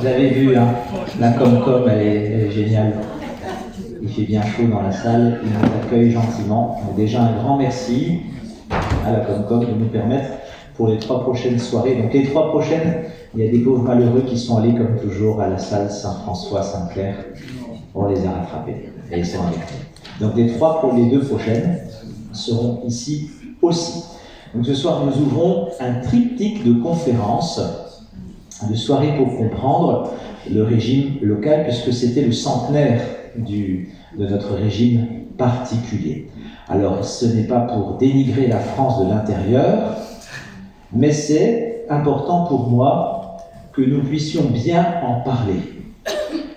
Vous avez vu, hein, la Comcom, elle est géniale. Il fait bien chaud dans la salle, il nous accueille gentiment. Donc déjà un grand merci à la Comcom de nous permettre pour les 3 prochaines soirées. Donc les 3 prochaines, il y a des pauvres malheureux qui sont allés comme toujours à la salle Saint-François, Saint-Clair. On les a rattrapés et ils sont avec nous. Donc les 2 prochaines seront ici aussi. Donc ce soir, nous ouvrons un triptyque de conférences, de soirées pour comprendre le régime local, puisque c'était le centenaire de notre régime particulier. Alors, ce n'est pas pour dénigrer la France de l'intérieur, mais c'est important pour moi que nous puissions bien en parler.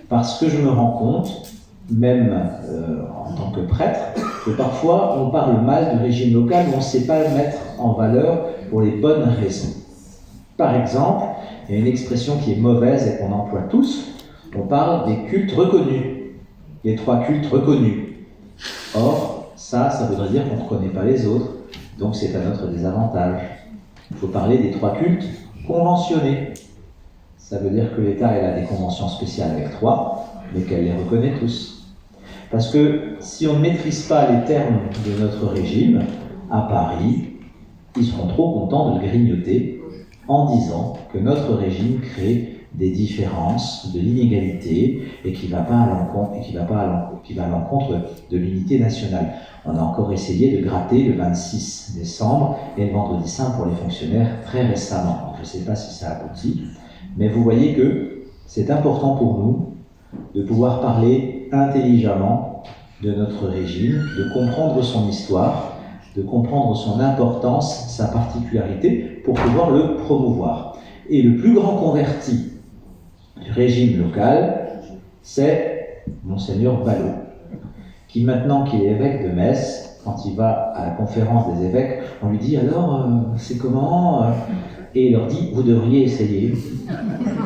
Parce que je me rends compte, même en tant que prêtre, que parfois on parle mal du régime local, mais on ne sait pas le mettre en valeur pour les bonnes raisons. Par exemple, il y a une expression qui est mauvaise et qu'on emploie tous, on parle des cultes reconnus, les 3 cultes reconnus. Or, ça voudrait dire qu'on ne reconnaît pas les autres, donc c'est à notre désavantage. Il faut parler des 3 cultes conventionnés. Ça veut dire que l'État a des conventions spéciales avec 3, mais qu'elle les reconnaît tous. Parce que si on ne maîtrise pas les termes de notre régime, à Paris, ils seront trop contents de le grignoter en disant que notre régime crée des différences, de l'inégalité, et qui va à l'encontre de l'unité nationale. On a encore essayé de gratter le 26 décembre et le vendredi saint pour les fonctionnaires très récemment. Donc, je ne sais pas si ça aboutit, mais vous voyez que c'est important pour nous de pouvoir parler intelligemment de notre régime, de comprendre son histoire, de comprendre son importance, sa particularité, pour pouvoir le promouvoir. Et le plus grand converti du régime local, c'est Monseigneur Ballot, qui maintenant qu'il est évêque de Metz, quand il va à la conférence des évêques, on lui dit alors, c'est comment et il leur dit, vous devriez essayer,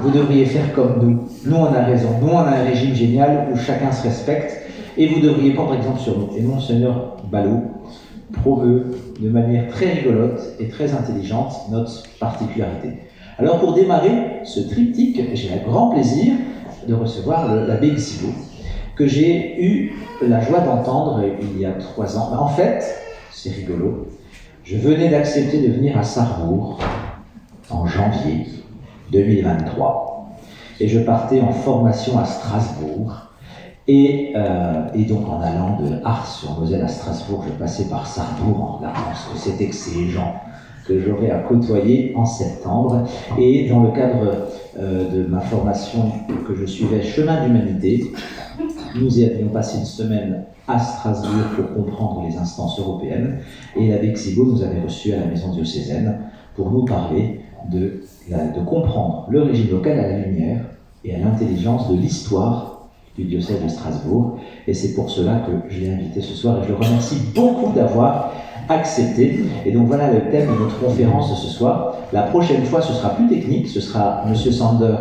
vous devriez faire comme nous. Nous, on a raison. Nous, on a un régime génial où chacun se respecte et vous devriez prendre exemple sur nous. Et Monseigneur Ballot promeut de manière très rigolote et très intelligente notre particularité. Alors, pour démarrer ce triptyque, j'ai un grand plaisir de recevoir l'abbé Xibaud, que j'ai eu la joie d'entendre il y a 3 ans. En fait, c'est rigolo, je venais d'accepter de venir à Sarrebourg en janvier 2023. Et je partais en formation à Strasbourg. Et donc en allant de Ars-sur-Moselle à Strasbourg, je passais par Sarrebourg en regardant ce que c'était que ces gens que j'aurais à côtoyer en septembre. Et dans le cadre de ma formation que je suivais, Chemin d'Humanité, nous y avions passé une semaine à Strasbourg pour comprendre les instances européennes. Et l'abbé Xibaud nous avait reçus à la maison diocésaine pour nous parler de comprendre le régime local à la lumière et à l'intelligence de l'histoire du diocèse de Strasbourg. Et c'est pour cela que je l'ai invité ce soir et je le remercie beaucoup d'avoir accepté. Et donc voilà le thème de notre conférence de ce soir. La prochaine fois, ce sera plus technique, ce sera M. Sander,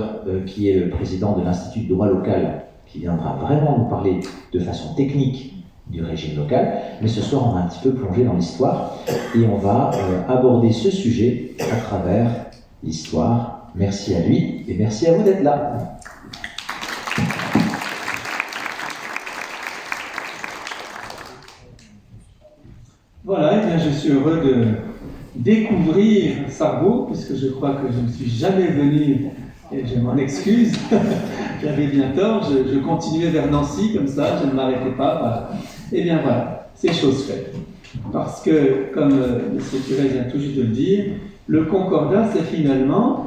qui est le président de l'Institut de droit local, qui viendra vraiment nous parler de façon technique du régime local, mais ce soir on va un petit peu plonger dans l'histoire et on va aborder ce sujet à travers l'histoire. Merci à lui et merci à vous d'être là. Voilà, et bien je suis heureux de découvrir Sarrebourg, puisque je crois que je ne suis jamais venu, et je m'en excuse, j'avais bien tort, je continuais vers Nancy comme ça, je ne m'arrêtais pas, voilà. Et bien voilà, c'est chose faite. Parce que, comme M. Curé vient tout juste de le dire, le Concordat, c'est finalement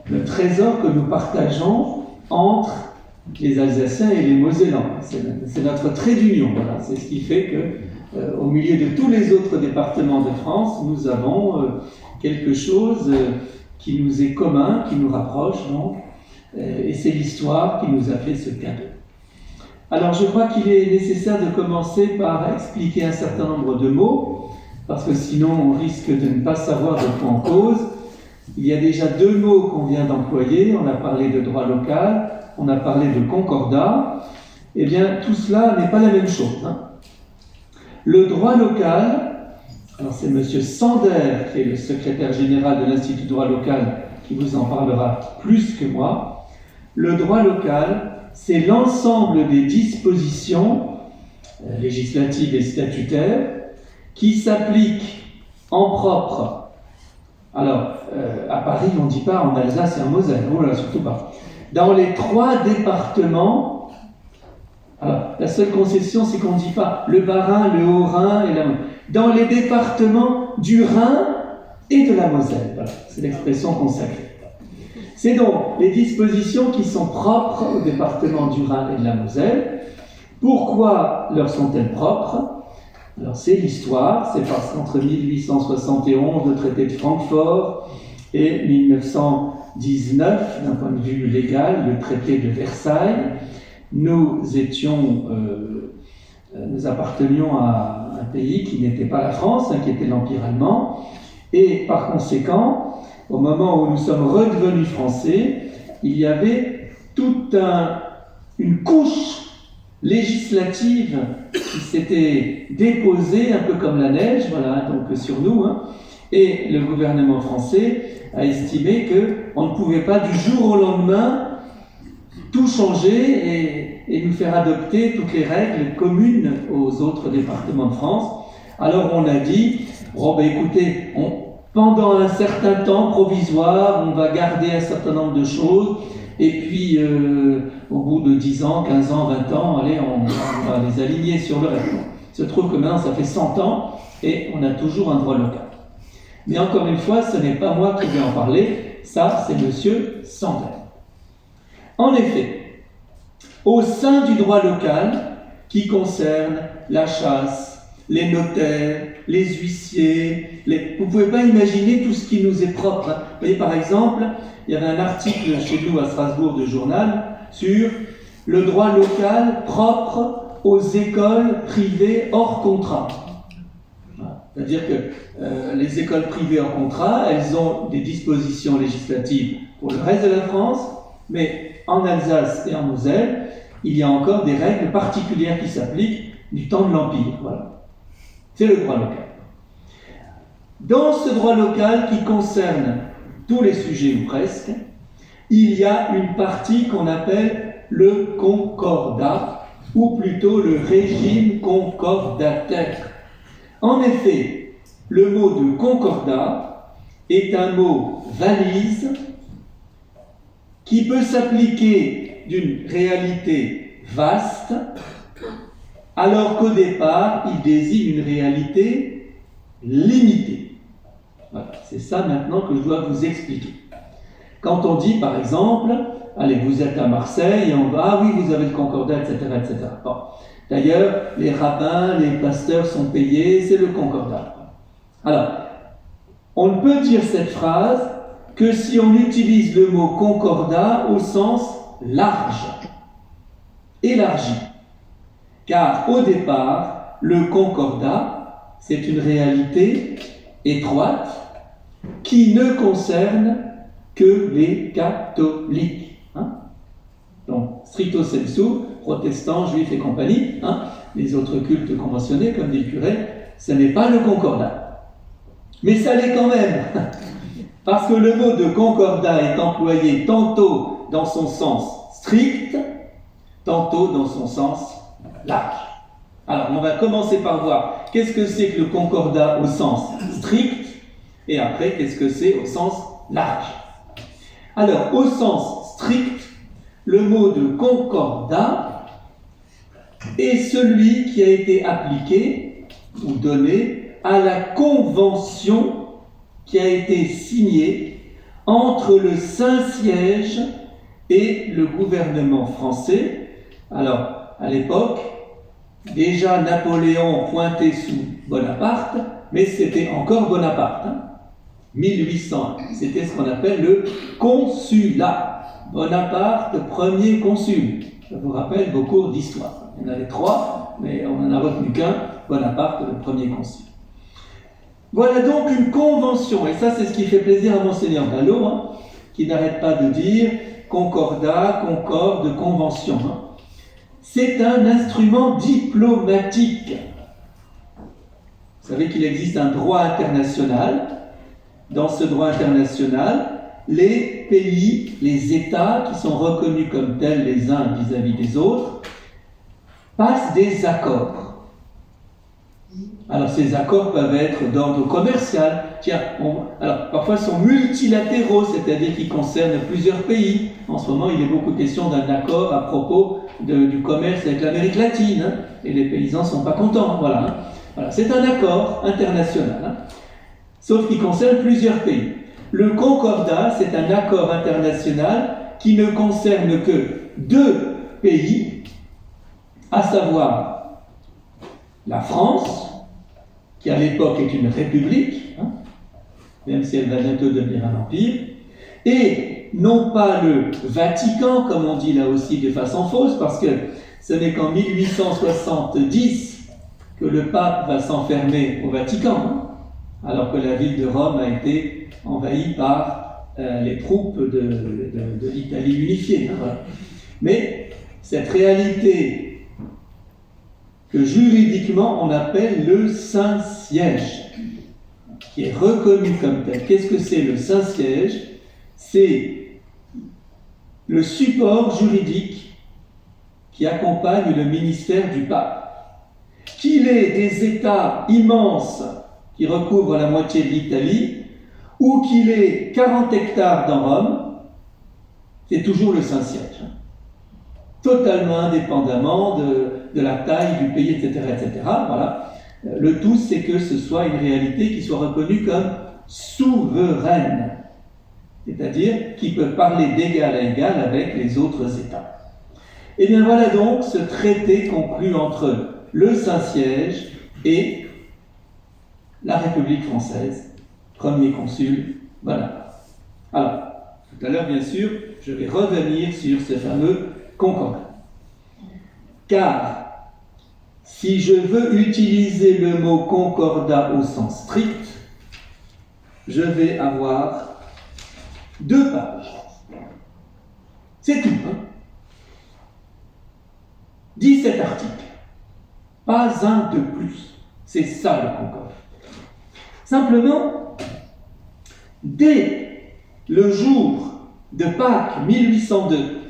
le trésor que nous partageons entre les Alsaciens et les Mosellans. C'est notre trait d'union, voilà. C'est ce qui fait que, au milieu de tous les autres départements de France, nous avons quelque chose qui nous est commun, qui nous rapproche, donc, et c'est l'histoire qui nous a fait ce cadeau. Alors, je crois qu'il est nécessaire de commencer par expliquer un certain nombre de mots, parce que sinon on risque de ne pas savoir de quoi on cause. Il y a déjà 2 mots qu'on vient d'employer, on a parlé de droit local, on a parlé de concordat. Eh bien, tout cela n'est pas la même chose, hein. Le droit local, alors c'est M. Sander, qui est le secrétaire général de l'Institut de droit local, qui vous en parlera plus que moi. Le droit local, c'est l'ensemble des dispositions législatives et statutaires qui s'appliquent en propre. Alors, à Paris, on ne dit pas en Alsace et en Moselle, oh là, surtout pas. Dans les 3 départements, alors, la seule concession, c'est qu'on ne dit pas le Bas-Rhin, le Haut-Rhin et la Moselle. Dans les départements du Rhin et de la Moselle, voilà, c'est l'expression consacrée. C'est donc les dispositions qui sont propres au département du Rhin et de la Moselle. Pourquoi leur sont-elles propres? Alors c'est l'histoire, c'est parce qu'entre 1871, le traité de Francfort, et 1919, d'un point de vue légal, le traité de Versailles, nous appartenions à un pays qui n'était pas la France, qui était l'Empire allemand, et par conséquent, au moment où nous sommes redevenus français, il y avait toute une couche législative qui s'était déposée un peu comme la neige, voilà, donc sur nous, et le gouvernement français a estimé qu'on ne pouvait pas du jour au lendemain tout changer et nous faire adopter toutes les règles communes aux autres départements de France. Alors on a dit, écoutez, pendant un certain temps provisoire, on va garder un certain nombre de choses, et puis au bout de 10 ans, 15 ans, 20 ans, allez, on va les aligner sur le reste. Il se trouve que maintenant ça fait 100 ans, et on a toujours un droit local. Mais encore une fois, ce n'est pas moi qui vais en parler, ça c'est monsieur Sandler. En effet, au sein du droit local, qui concerne la chasse, les notaires, les huissiers, vous ne pouvez pas imaginer tout ce qui nous est propre. Vous voyez, par exemple, il y avait un article chez nous à Strasbourg de journal sur le droit local propre aux écoles privées hors contrat. C'est-à-dire que les écoles privées hors contrat, elles ont des dispositions législatives pour le reste de la France, mais en Alsace et en Moselle, il y a encore des règles particulières qui s'appliquent du temps de l'Empire. Voilà. C'est le droit local. Dans ce droit local qui concerne tous les sujets ou presque, il y a une partie qu'on appelle le concordat, ou plutôt le régime concordataire. En effet, le mot de concordat est un mot valise qui peut s'appliquer d'une réalité vaste, alors qu'au départ, il désigne une réalité limitée. Voilà, c'est ça maintenant que je dois vous expliquer. Quand on dit, par exemple, allez, vous êtes à Marseille, et on va, ah oui, vous avez le concordat, etc., etc. Bon. D'ailleurs, les rabbins, les pasteurs sont payés, c'est le concordat. Alors, on ne peut dire cette phrase que si on utilise le mot concordat au sens large, élargi. Car au départ, le concordat, c'est une réalité étroite qui ne concerne que les catholiques. Donc, stricto sensu, protestants, juifs et compagnie, les autres cultes conventionnés, comme dit le curé, ce n'est pas le concordat. Mais ça l'est quand même, parce que le mot de concordat est employé tantôt dans son sens strict, tantôt dans son sens large. Alors, on va commencer par voir qu'est-ce que c'est que le concordat au sens strict, et après, qu'est-ce que c'est au sens large. Alors, au sens strict, le mot de concordat est celui qui a été appliqué ou donné à la convention qui a été signée entre le Saint-Siège et le gouvernement français. Alors, à l'époque, déjà Napoléon pointait sous Bonaparte, mais c'était encore Bonaparte. 1800, c'était ce qu'on appelle le consulat. Bonaparte, premier consul. Je vous rappelle vos cours d'histoire. Il y en avait 3, mais on n'en a retenu qu'un, Bonaparte, le premier consul. Voilà donc une convention, et ça c'est ce qui fait plaisir à Monseigneur Gallo, qui n'arrête pas de dire concordat, concorde, convention. C'est un instrument diplomatique. Vous savez qu'il existe un droit international. Dans ce droit international, les pays, les États qui sont reconnus comme tels les uns vis-à-vis des autres, passent des accords. Alors ces accords peuvent être d'ordre commercial. Alors parfois ils sont multilatéraux, c'est-à-dire qu'ils concernent plusieurs pays. En ce moment, il est beaucoup question d'un accord à propos du commerce avec l'Amérique latine, hein, et les paysans ne sont pas contents. Voilà. C'est un accord international, hein, sauf qu'il concerne plusieurs pays. Le Concordat, c'est un accord international qui ne concerne que 2 pays, à savoir la France, qui à l'époque est une république, hein, même si elle va bientôt devenir un empire, et non pas le Vatican, comme on dit là aussi de façon fausse, parce que ce n'est qu'en 1870 que le pape va s'enfermer au Vatican, hein, alors que la ville de Rome a été envahie par les troupes de l'Italie unifiée. Hein, voilà. Mais cette réalité que juridiquement on appelle le Saint-Siège, qui est reconnu comme tel. Qu'est-ce que c'est le Saint-Siège? C'est le support juridique qui accompagne le ministère du pape. Qu'il ait des États immenses qui recouvrent la moitié de l'Italie, ou qu'il ait 40 hectares dans Rome, c'est toujours le Saint-Siège. Totalement indépendamment de la taille du pays, etc. etc. Voilà. Le tout, c'est que ce soit une réalité qui soit reconnue comme souveraine, c'est-à-dire qui peut parler d'égal à égal avec les autres États. Et bien voilà donc ce traité conclu entre le Saint-Siège et la République française, premier consul, voilà. Alors, tout à l'heure, bien sûr, je vais revenir sur ce fameux concordat. Car, si je veux utiliser le mot concordat au sens strict, je vais avoir 2 pages. C'est tout, hein? 17 articles. Pas un de plus. C'est ça le concordat. Simplement, dès le jour de Pâques 1802,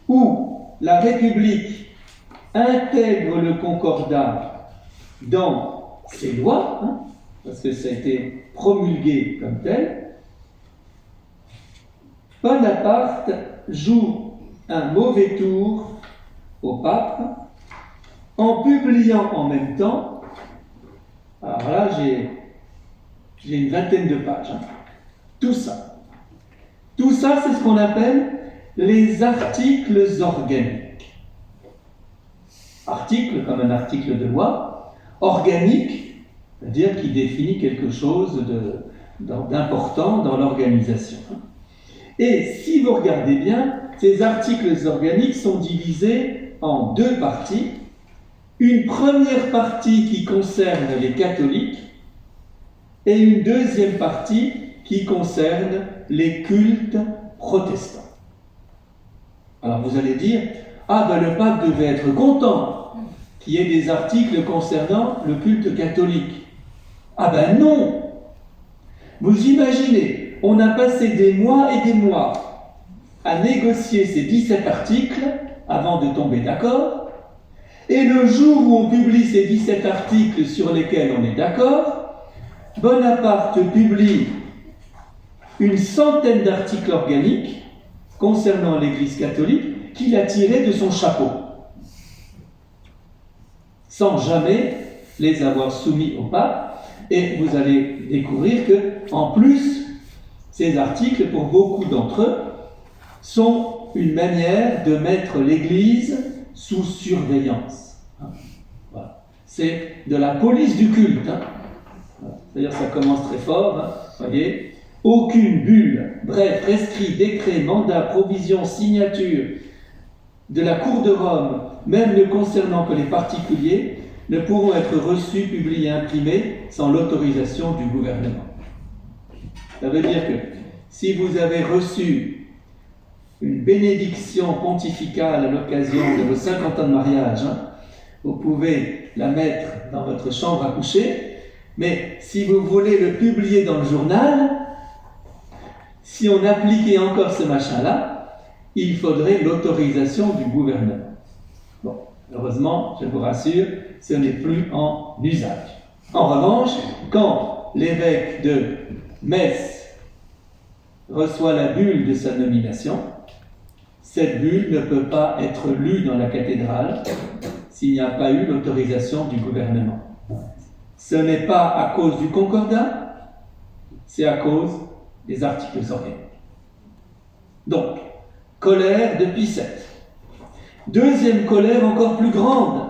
où la République intègre le concordat dans ses lois, hein, parce que ça a été promulgué comme tel, Bonaparte joue un mauvais tour au pape en publiant en même temps, alors là j'ai une vingtaine de pages, hein, tout ça. Tout ça, c'est ce qu'on appelle les articles organiques. Article comme un article de loi, organique, c'est-à-dire qui définit quelque chose d'important dans l'organisation. Et si vous regardez bien, ces articles organiques sont divisés en 2 parties. Une première partie qui concerne les catholiques et une deuxième partie qui concerne les cultes protestants. Alors vous allez dire, le pape devait être content qu'il y ait des articles concernant le culte catholique. Non! Vous imaginez, on a passé des mois et des mois à négocier ces 17 articles avant de tomber d'accord, et le jour où on publie ces 17 articles sur lesquels on est d'accord, Bonaparte publie une centaine d'articles organiques concernant l'Église catholique qu'il a tirés de son chapeau, sans jamais les avoir soumis au pape. Et vous allez découvrir que, en plus, ces articles, pour beaucoup d'entre eux, sont une manière de mettre l'Église sous surveillance. Voilà. C'est de la police du culte. C'est-à-dire, ça commence très fort, voyez. Aucune bulle, bref, prescrit, décret, mandat, provision, signature de la Cour de Rome, même ne concernant que les particuliers, ne pourront être reçus, publiés, imprimés sans l'autorisation du gouvernement. Ça veut dire que si vous avez reçu une bénédiction pontificale à l'occasion de vos 50 ans de mariage, vous pouvez la mettre dans votre chambre à coucher, mais si vous voulez le publier dans le journal, si on appliquait encore ce machin-là, il faudrait l'autorisation du gouvernement. Bon, heureusement, je vous rassure, ce n'est plus en usage. En revanche, quand l'évêque de Metz reçoit la bulle de sa nomination, cette bulle ne peut pas être lue dans la cathédrale s'il n'y a pas eu l'autorisation du gouvernement. Ce n'est pas à cause du concordat, c'est à cause des articles organiques. Donc, colère de Pie VII. Deuxième colère encore plus grande.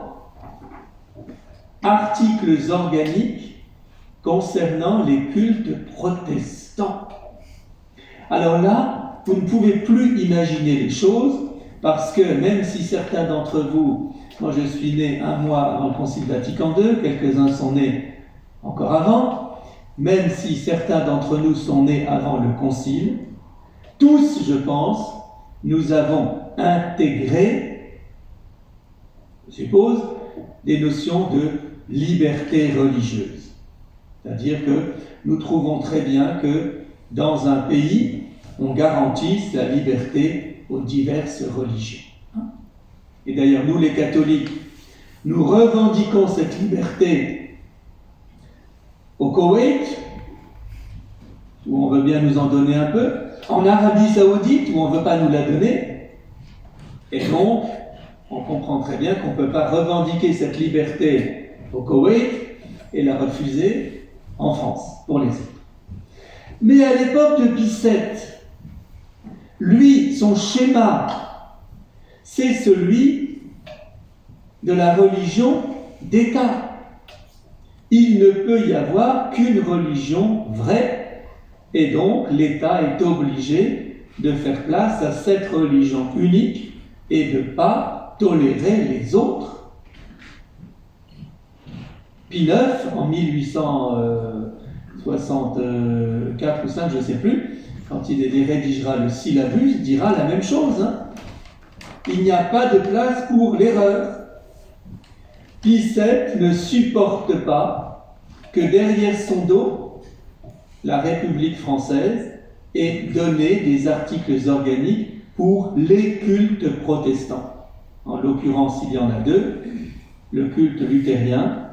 Articles organiques concernant les cultes protestants. Alors là, vous ne pouvez plus imaginer les choses, parce que même si certains d'entre vous, moi je suis né un mois avant le Concile Vatican II, quelques-uns sont nés encore avant, même si certains d'entre nous sont nés avant le Concile, tous, je pense, nous avons intégré, je suppose, des notions de liberté religieuse. C'est-à-dire que nous trouvons très bien que dans un pays, on garantisse la liberté aux diverses religions. Et d'ailleurs, nous les catholiques, nous revendiquons cette liberté au Koweït, où on veut bien nous en donner un peu, en Arabie Saoudite, où on ne veut pas nous la donner, et donc, on comprend très bien qu'on ne peut pas revendiquer cette liberté au Koweït et la refuser en France, pour les autres. Mais à l'époque de Pie VII, lui, son schéma, c'est celui de la religion d'État. Il ne peut y avoir qu'une religion vraie, et donc l'État est obligé de faire place à cette religion unique et de ne pas tolérer les autres. Pie IX, en 1864 ou 5, je ne sais plus, quand il rédigera le syllabus, dira la même chose. Il n'y a pas de place pour l'erreur. Pie VII ne supporte pas que derrière son dos, la République française ait donné des articles organiques pour les cultes protestants. En l'occurrence, il y en a deux, le culte luthérien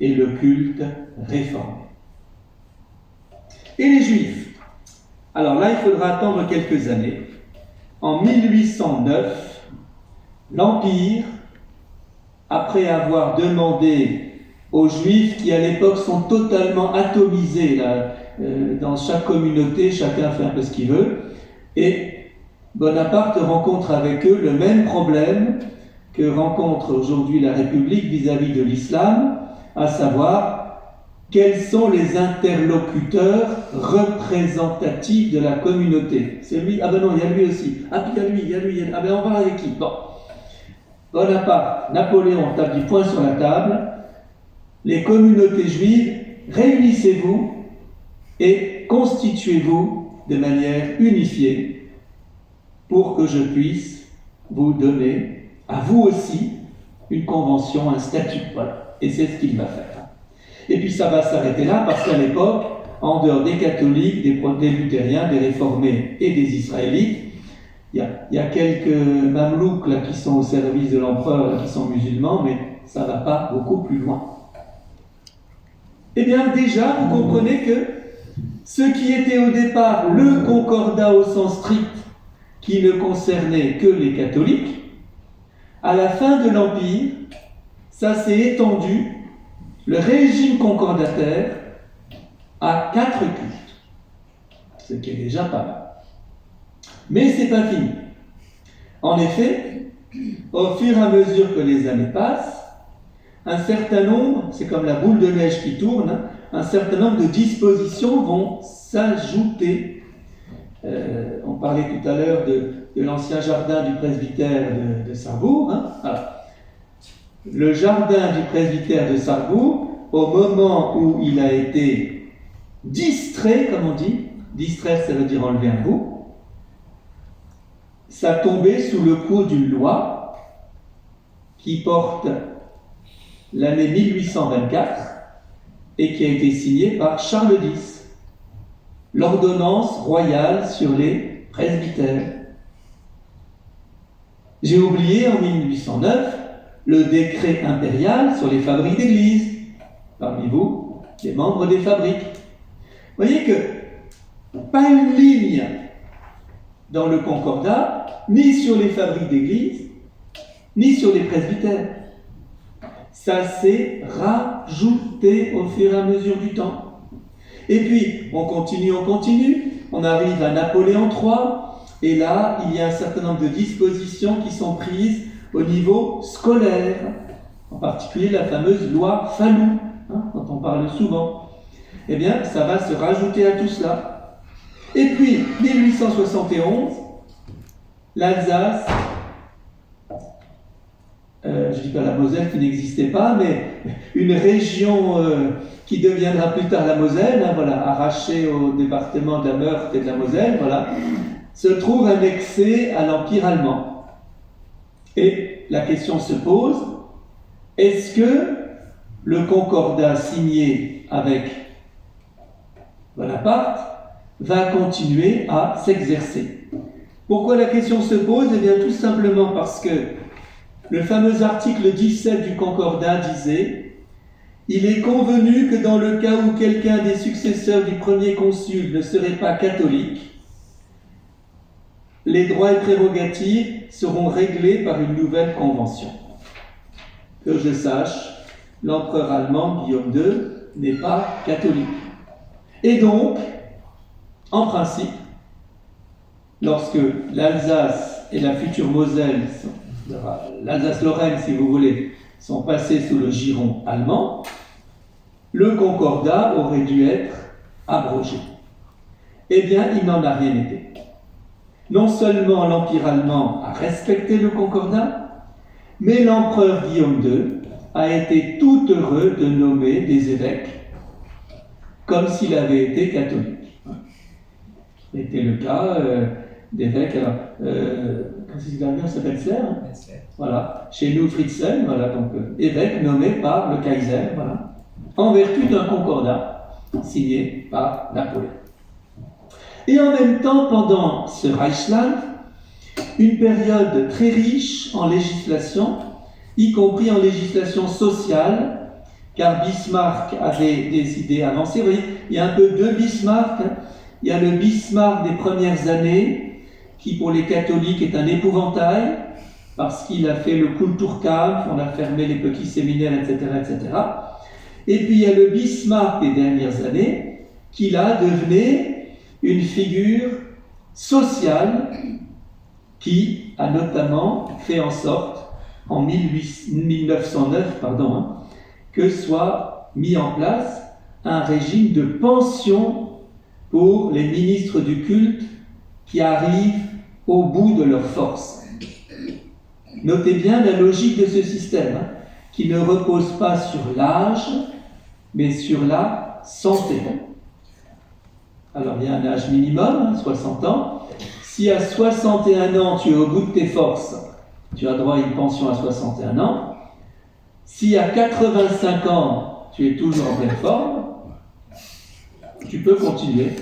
et le culte réformé. Et les Juifs? Alors là, il faudra attendre quelques années. En 1809, l'Empire, après avoir demandé aux Juifs, qui à l'époque sont totalement atomisés, là, dans chaque communauté, chacun fait un peu ce qu'il veut, et Bonaparte rencontre avec eux le même problème que rencontre aujourd'hui la République vis-à-vis de l'islam, à savoir quels sont les interlocuteurs représentatifs de la communauté. C'est lui, ah ben non, il y a lui aussi, ah puis il y a lui, ah ben on va avec qui? Bon. Bonaparte, Napoléon tape du poing sur la table, les communautés juives, réunissez-vous et constituez-vous de manière unifiée pour que je puisse vous donner, à vous aussi, une convention, un statut. Voilà. Et c'est ce qu'il va faire. Et puis ça va s'arrêter là, parce qu'à l'époque, en dehors des catholiques, des luthériens, des réformés et des israélites, il y a quelques mamelouks là, qui sont au service de l'empereur, là, qui sont musulmans, mais ça ne va pas beaucoup plus loin. Eh bien déjà, vous comprenez que ce qui était au départ le concordat au sens strict, qui ne concernait que les catholiques, à la fin de l'Empire, ça s'est étendu, le régime concordataire, à 4 cultes, ce qui est déjà pas mal. Mais c'est pas fini. En effet, au fur et à mesure que les années passent, un certain nombre, c'est comme la boule de neige qui tourne, un certain nombre de dispositions vont s'ajouter. On parlait tout à l'heure de l'ancien jardin du presbytère de Sarrebourg. Voilà. Le jardin du presbytère de Sarrebourg, au moment où il a été distrait, comme on dit, distraire ça veut dire enlever un bout, ça tombait sous le coup d'une loi qui porte l'année 1824 et qui a été signée par Charles X. l'ordonnance royale sur les presbytères. J'ai oublié en 1809 le décret impérial sur les fabriques d'église. Parmi vous, les membres des fabriques. Vous voyez que pas une ligne dans le concordat, ni sur les fabriques d'église, ni sur les presbytères. Ça s'est rajouté au fur et à mesure du temps. Et puis, on continue, on arrive à Napoléon III, et là, il y a un certain nombre de dispositions qui sont prises au niveau scolaire, en particulier la fameuse loi Fallou, dont on parle souvent. Eh bien, ça va se rajouter à tout cela. Et puis, 1871, l'Alsace, je ne dis pas la Moselle qui n'existait pas, mais une région qui deviendra plus tard la Moselle, arrachée au département de la Meurthe et de la Moselle, se trouve annexée à l'Empire allemand. Et la question se pose, est-ce que le concordat signé avec Bonaparte va continuer à s'exercer? Pourquoi la question se pose? Eh bien, tout simplement parce que le fameux article 17 du Concordat disait « Il est convenu que dans le cas où quelqu'un des successeurs du premier consul ne serait pas catholique, les droits et prérogatives seront réglés par une nouvelle convention. » Que je sache, l'empereur allemand Guillaume II n'est pas catholique. Et donc, en principe, lorsque l'Alsace et la future Moselle, l'Alsace-Lorraine si vous voulez, sont passés sous le giron allemand, le concordat aurait dû être abrogé. Eh bien, il n'en a rien été. Non seulement l'Empire allemand a respecté le concordat, mais l'empereur Guillaume II a été tout heureux de nommer des évêques comme s'il avait été catholique. C'était le cas d'évêques. Francis Gardner s'appelle Serre. Voilà. Chez nous, Fritzen, donc évêque nommé par le Kaiser, en vertu d'un concordat signé par Napoléon. Et en même temps, pendant ce Reichsland, une période très riche en législation, y compris en législation sociale, car Bismarck avait des idées avancées. Vous voyez, il y a un peu deux Bismarck. Il y a le Bismarck des premières années, qui pour les catholiques est un épouvantail, parce qu'il a fait le Kulturkampf, on a fermé les petits séminaires, etc., etc. Et puis il y a le Bismarck des dernières années, qui là devenait une figure sociale, qui a notamment fait en sorte, en 1909, que soit mis en place un régime de pension pour les ministres du culte qui arrivent au bout de leur force. Notez bien la logique de ce système, qui ne repose pas sur l'âge, mais sur la santé. Alors il y a un âge minimum, 60 ans. Si à 61 ans tu es au bout de tes forces, tu as droit à une pension à 61 ans. Si à 85 ans tu es toujours en pleine forme, tu peux continuer,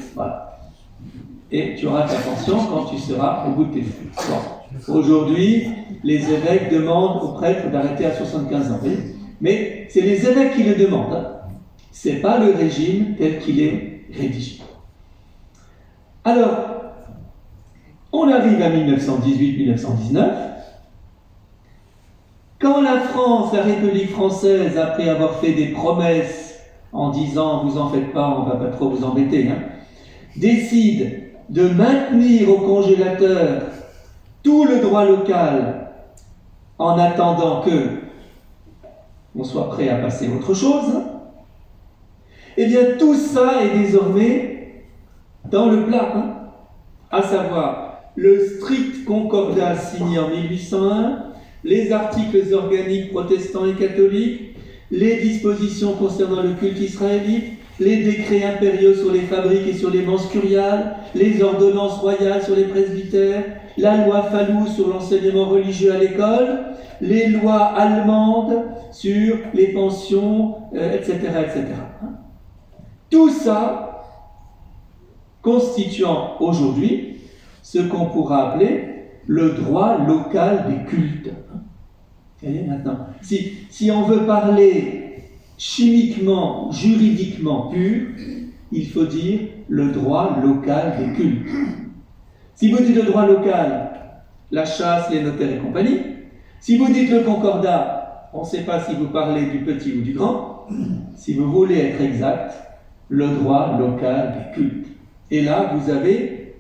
et tu auras ta pension quand tu seras au bout de tes forces. Aujourd'hui, les évêques demandent aux prêtres d'arrêter à 75 ans. Mais c'est les évêques qui le demandent. Ce n'est pas le régime tel qu'il est rédigé. Alors, on arrive à 1918-1919. Quand la France, la République française, après avoir fait des promesses en disant « vous en faites pas, on ne va pas trop vous embêter », décide de maintenir au congélateur tout le droit local en attendant que on soit prêt à passer à autre chose, eh bien tout ça est désormais dans le plat, à savoir le strict concordat signé en 1801, les articles organiques protestants et catholiques, les dispositions concernant le culte israélite, les décrets impériaux sur les fabriques et sur les menses curiales, les ordonnances royales sur les presbytères, la loi Fallou sur l'enseignement religieux à l'école, les lois allemandes sur les pensions, etc., etc. Tout ça constituant aujourd'hui ce qu'on pourra appeler le droit local des cultes. Vous voyez maintenant, si on veut parler chimiquement, juridiquement pur, il faut dire le droit local des cultes. Si vous dites le droit local, la chasse, les notaires et compagnie, si vous dites le concordat, on ne sait pas si vous parlez du petit ou du grand, si vous voulez être exact, le droit local des cultes. Et là, vous avez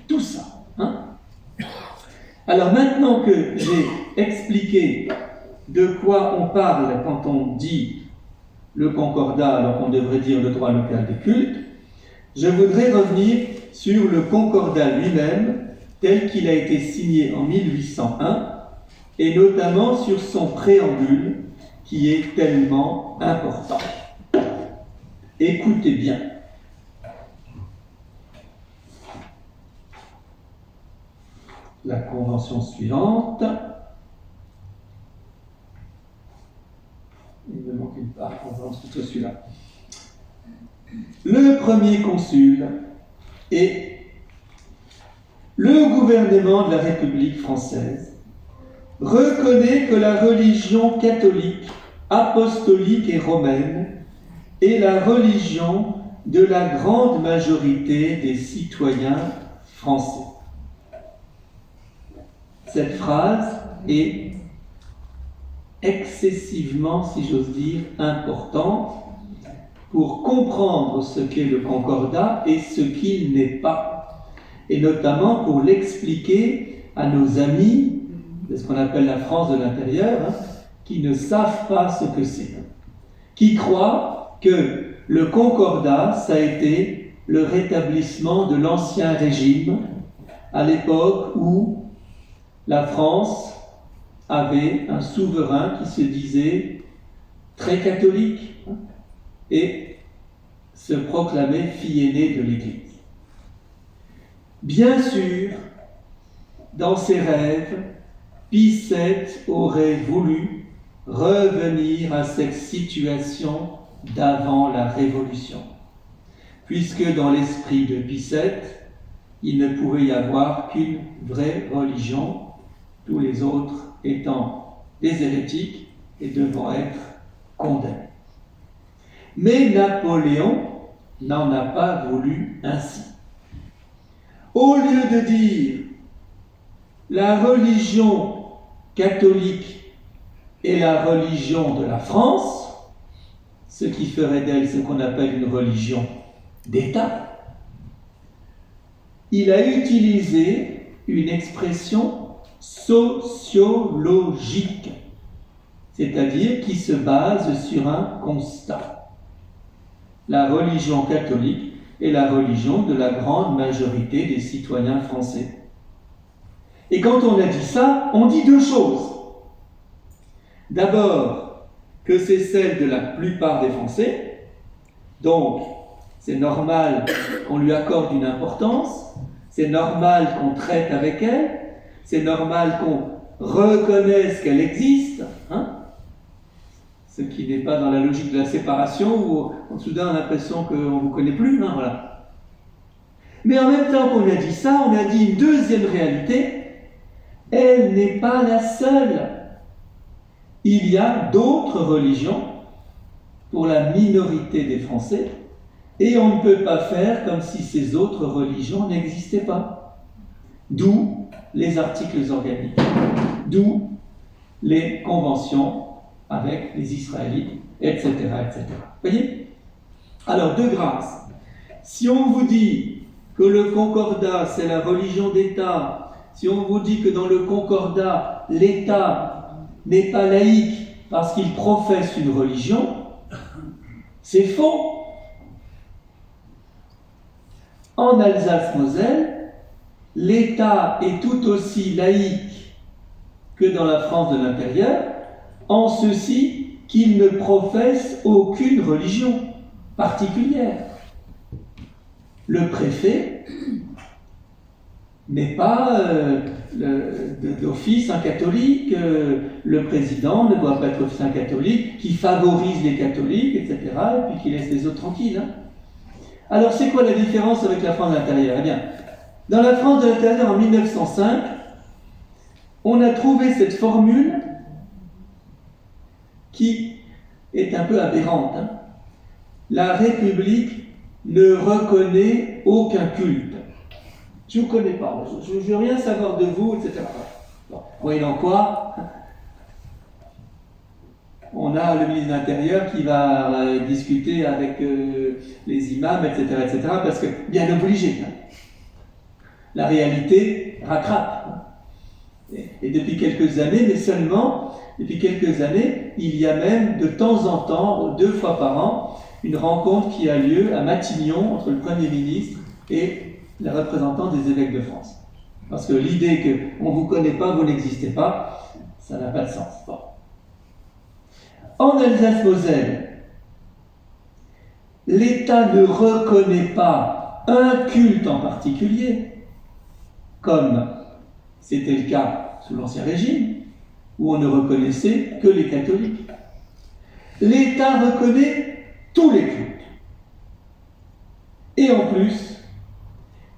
tout ça. Alors maintenant que j'ai expliqué de quoi on parle quand on dit le concordat, alors qu'on devrait dire le droit local des cultes, je voudrais revenir sur le concordat lui-même, tel qu'il a été signé en 1801, et notamment sur son préambule, qui est tellement important. Écoutez bien. La convention suivante. Il me manque une part, on va ensuite celui-là. Le premier consul et le gouvernement de la République française reconnaît que la religion catholique, apostolique et romaine est la religion de la grande majorité des citoyens français. Cette phrase est excessivement, si j'ose dire, importante pour comprendre ce qu'est le concordat et ce qu'il n'est pas, et notamment pour l'expliquer à nos amis de ce qu'on appelle la France de l'intérieur, qui ne savent pas ce que c'est, qui croient que le concordat, ça a été le rétablissement de l'ancien régime à l'époque où la France avait un souverain qui se disait très catholique et se proclamait fille aînée de l'Église. Bien sûr, dans ses rêves, Pie VII aurait voulu revenir à cette situation d'avant la Révolution, puisque dans l'esprit de Pie VII, il ne pouvait y avoir qu'une vraie religion, tous les autres étant des hérétiques et devant être condamnés. Mais Napoléon n'en a pas voulu ainsi. Au lieu de dire la religion catholique est la religion de la France, ce qui ferait d'elle ce qu'on appelle une religion d'État, il a utilisé une expression sociologique, c'est-à-dire qui se base sur un constat. La religion catholique est la religion de la grande majorité des citoyens français. Et quand on a dit ça, on dit deux choses. D'abord, que c'est celle de la plupart des Français, donc c'est normal qu'on lui accorde une importance, c'est normal qu'on traite avec elle, c'est normal qu'on reconnaisse qu'elle existe, ce qui n'est pas dans la logique de la séparation où soudain on a l'impression qu'on ne vous connaît plus, voilà. Mais en même temps qu'on a dit ça, on a dit une deuxième réalité, elle n'est pas la seule. Il y a d'autres religions pour la minorité des Français et on ne peut pas faire comme si ces autres religions n'existaient pas. D'où les articles organiques, d'où les conventions avec les Israélites, etc., etc. Vous voyez ? Alors, de grâce, si on vous dit que le concordat, c'est la religion d'État, si on vous dit que dans le concordat, l'État n'est pas laïque parce qu'il professe une religion, c'est faux. En Alsace-Moselle, l'État est tout aussi laïque que dans la France de l'intérieur, en ceci qu'il ne professe aucune religion particulière. Le préfet n'est pas d'office un catholique, le président ne doit pas être office un catholique, qui favorise les catholiques, etc., et puis qui laisse les autres tranquilles. Alors, c'est quoi la différence avec la France de l'intérieur? Eh bien, dans la France de l'intérieur, en 1905, on a trouvé cette formule qui est un peu aberrante. La République ne reconnaît aucun culte. Je ne vous connais pas, je ne veux rien savoir de vous, etc. Bon, moyennant quoi, on a le ministre de l'Intérieur qui va discuter avec les imams, etc., parce que, bien obligé, la réalité rattrape. Et depuis quelques années, mais seulement depuis quelques années, il y a même de temps en temps, 2 fois par an, une rencontre qui a lieu à Matignon entre le Premier ministre et les représentants des évêques de France. Parce que l'idée qu'on ne vous connaît pas, vous n'existez pas, ça n'a pas de sens. Bon. En Alsace-Moselle, l'État ne reconnaît pas un culte en particulier, comme c'était le cas sous l'Ancien Régime, où on ne reconnaissait que les catholiques. L'État reconnaît tous les cultes. Et en plus,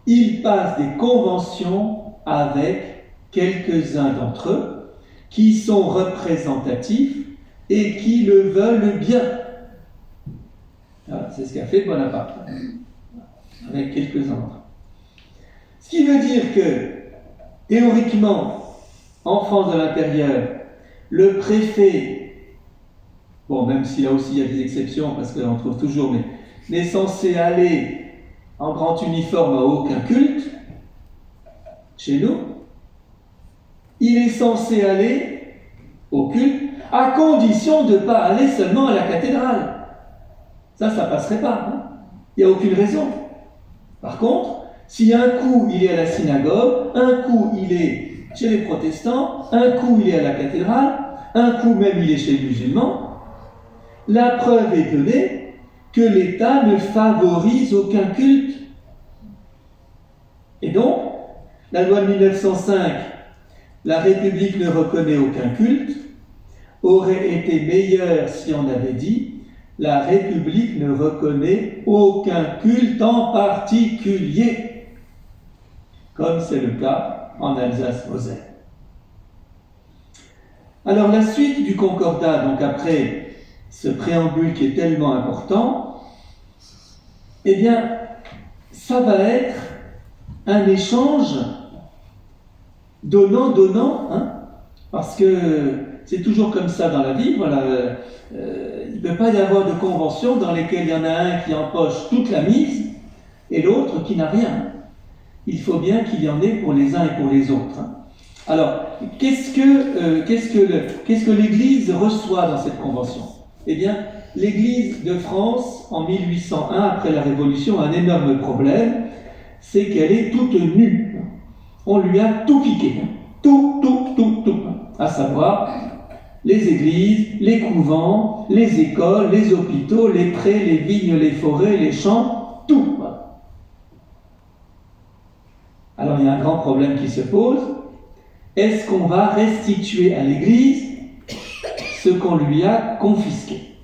il passe des conventions avec quelques-uns d'entre eux qui sont représentatifs et qui le veulent bien. Voilà, c'est ce qu'a fait Bonaparte, avec quelques-uns d'entre eux. Ce qui veut dire que, théoriquement, en France de l'intérieur, le préfet, bon, même si là aussi il y a des exceptions, parce qu'on en trouve toujours, mais n'est censé aller en grand uniforme à aucun culte, chez nous, il est censé aller au culte, à condition de ne pas aller seulement à la cathédrale. Ça passerait pas. Hein. Il n'y a aucune raison. Par contre, si un coup il est à la synagogue, un coup il est chez les protestants, un coup il est à la cathédrale, un coup même il est chez les musulmans, la preuve est donnée que l'État ne favorise aucun culte. Et donc, la loi de 1905, la République ne reconnaît aucun culte, aurait été meilleure si on avait dit la République ne reconnaît aucun culte en particulier, comme c'est le cas en Alsace-Moselle. Alors la suite du concordat, donc après ce préambule qui est tellement important, eh bien, ça va être un échange donnant-donnant, hein, parce que c'est toujours comme ça dans la vie, voilà. Il ne peut pas y avoir de convention dans lesquelles il y en a un qui empoche toute la mise et l'autre qui n'a rien. Il faut bien qu'il y en ait pour les uns et pour les autres. Alors, qu'est-ce que l'Église reçoit dans cette convention? Eh bien, l'Église de France, en 1801, après la Révolution, a un énorme problème, c'est qu'elle est toute nue. On lui a tout piqué. Tout. À savoir, les églises, les couvents, les écoles, les hôpitaux, les prés, les vignes, les forêts, les champs, tout. Alors il y a un grand problème qui se pose. Est-ce qu'on va restituer à l'Église ce qu'on lui a confisqué?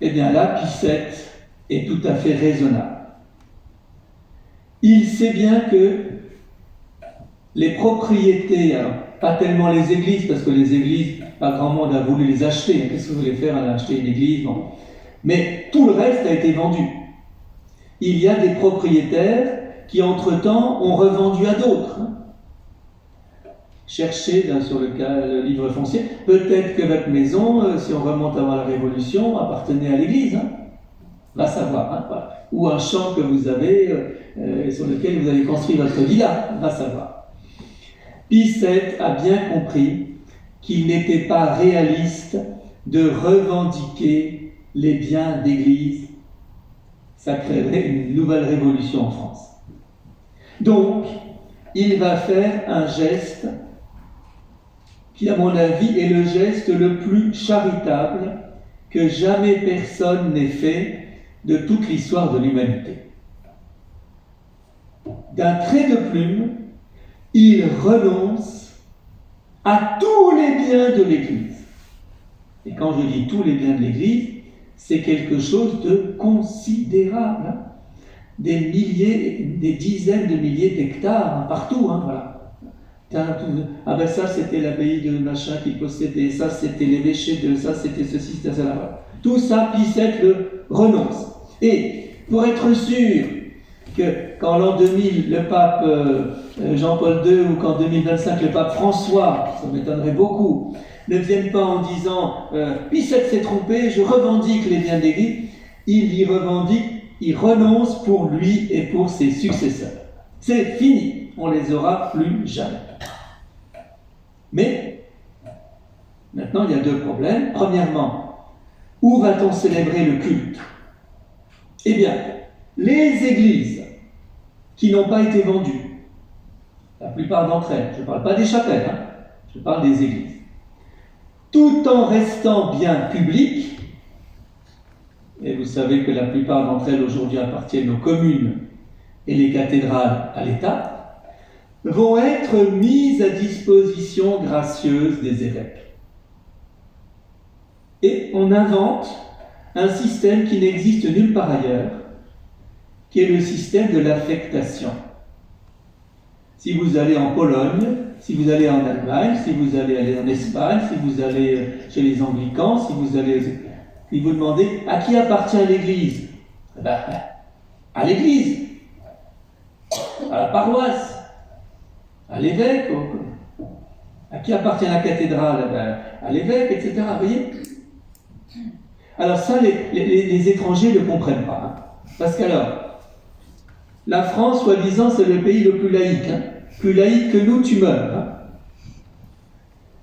Eh bien là, Pie VII est tout à fait raisonnable. Il sait bien que les propriétés, alors pas tellement les églises, parce que les églises, pas grand monde a voulu les acheter. Qu'est-ce que vous voulez faire à acheter une église? Bon. Mais tout le reste a été vendu. Il y a des propriétaires qui, entre-temps, ont revendu à d'autres. Cherchez sur le livre foncier. Peut-être que votre maison, si on remonte avant la Révolution, appartenait à l'église. Va savoir. Voilà. Ou un champ que vous avez, sur lequel vous avez construit votre villa. Va savoir. Pie VII a bien compris qu'il n'était pas réaliste de revendiquer les biens d'église. Ça créerait une nouvelle révolution en France. Donc, il va faire un geste qui, à mon avis, est le geste le plus charitable que jamais personne n'ait fait de toute l'histoire de l'humanité. D'un trait de plume, il renonce à tous les biens de l'Église. Et quand je dis tous les biens de l'Église, c'est quelque chose de considérable. Hein. Des milliers, des dizaines de milliers d'hectares, hein, partout, hein, voilà. Ah ben ça c'était l'abbaye de machin qui possédait, ça c'était l'évêché de ça, c'était ceci, c'était ça, voilà. Tout ça, Pie-VII le renonce. Et pour être sûr que qu'en l'an 2000, le pape Jean-Paul II ou qu'en 2025, le pape François, ça m'étonnerait beaucoup, ne vienne pas en disant Pie VII s'est trompé, je revendique les biens de l'Église, il y revendique, il renonce pour lui et pour ses successeurs. C'est fini, on ne les aura plus jamais. Mais, maintenant il y a deux problèmes. Premièrement, où va-t-on célébrer le culte? Eh bien, les églises qui n'ont pas été vendues, la plupart d'entre elles, je ne parle pas des chapelles, hein, je parle des églises, tout en restant bien publiques, et vous savez que la plupart d'entre elles aujourd'hui appartiennent aux communes et les cathédrales à l'État, vont être mises à disposition gracieuse des évêques. Et on invente un système qui n'existe nulle part ailleurs, qui est le système de l'affectation. Si vous allez en Pologne, si vous allez en Allemagne, si vous allez aller en Espagne, si vous allez chez les anglicans, si vous demandez à qui appartient l'Église, eh ben, à l'Église, à la paroisse, à l'évêque, à qui appartient la cathédrale, eh ben, à l'évêque, etc. Vous voyez? Alors ça, les étrangers ne comprennent pas. Hein. Parce qu'alors, la France, soi-disant, c'est le pays le plus laïque. Hein. Plus laïque que nous, tu meurs. Hein.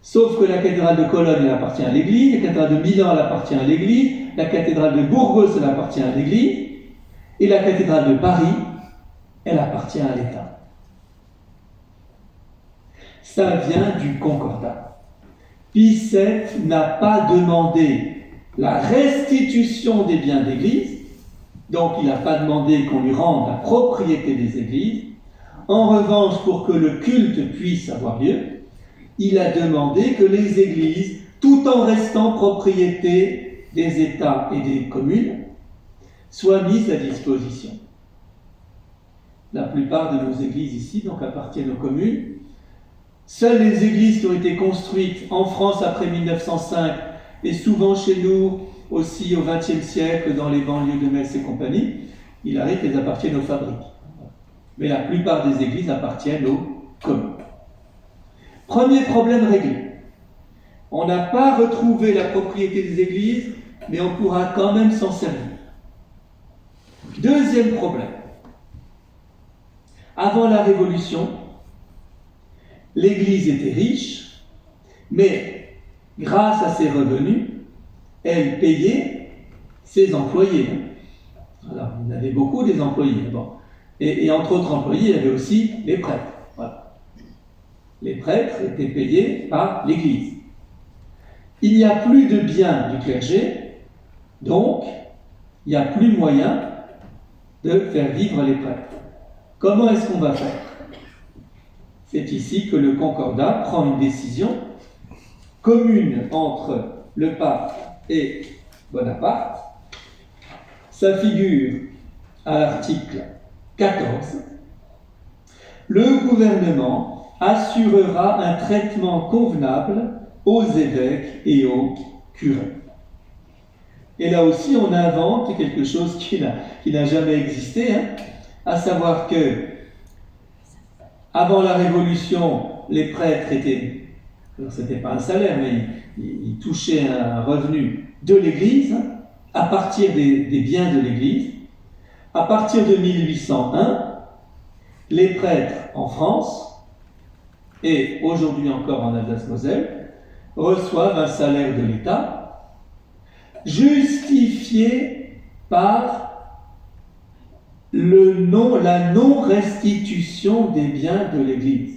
Sauf que la cathédrale de Cologne, elle appartient à l'Église, la cathédrale de Milan, elle appartient à l'Église, la cathédrale de Burgos, elle appartient à l'Église, et la cathédrale de Paris, elle appartient à l'État. Ça vient du Concordat. Pie VII n'a pas demandé la restitution des biens d'église, donc il n'a pas demandé qu'on lui rende la propriété des églises. En revanche, pour que le culte puisse avoir lieu, il a demandé que les églises, tout en restant propriété des États et des communes, soient mises à disposition. La plupart de nos églises ici donc appartiennent aux communes. Seules les églises qui ont été construites en France après 1905 et souvent chez nous aussi au XXe siècle dans les banlieues de Metz et compagnie, il arrive qu'elles appartiennent aux fabriques. Mais la plupart des églises appartiennent aux communes. Premier problème réglé. On n'a pas retrouvé la propriété des églises, mais on pourra quand même s'en servir. Deuxième problème. Avant la Révolution, l'Église était riche, mais grâce à ses revenus, elle payait ses employés. Alors, il y en avait beaucoup des employés. Bon. Et entre autres employés, il y avait aussi les prêtres. Voilà. Les prêtres étaient payés par l'Église. Il n'y a plus de biens du clergé, donc il n'y a plus moyen de faire vivre les prêtres. Comment est-ce qu'on va faire? C'est ici que le Concordat prend une décision commune entre le pape et Bonaparte. Ça figure à l'article 14. Le gouvernement assurera un traitement convenable aux évêques et aux curés. Et là aussi, on invente quelque chose qui n'a jamais existé, hein, à savoir que avant la Révolution, les prêtres étaient, alors c'était pas un salaire, mais ils touchaient un revenu de l'Église, hein, à partir des biens de l'Église. À partir de 1801, les prêtres en France, et aujourd'hui encore en Alsace-Moselle, reçoivent un salaire de l'État, justifié par la non-restitution des biens de l'Église.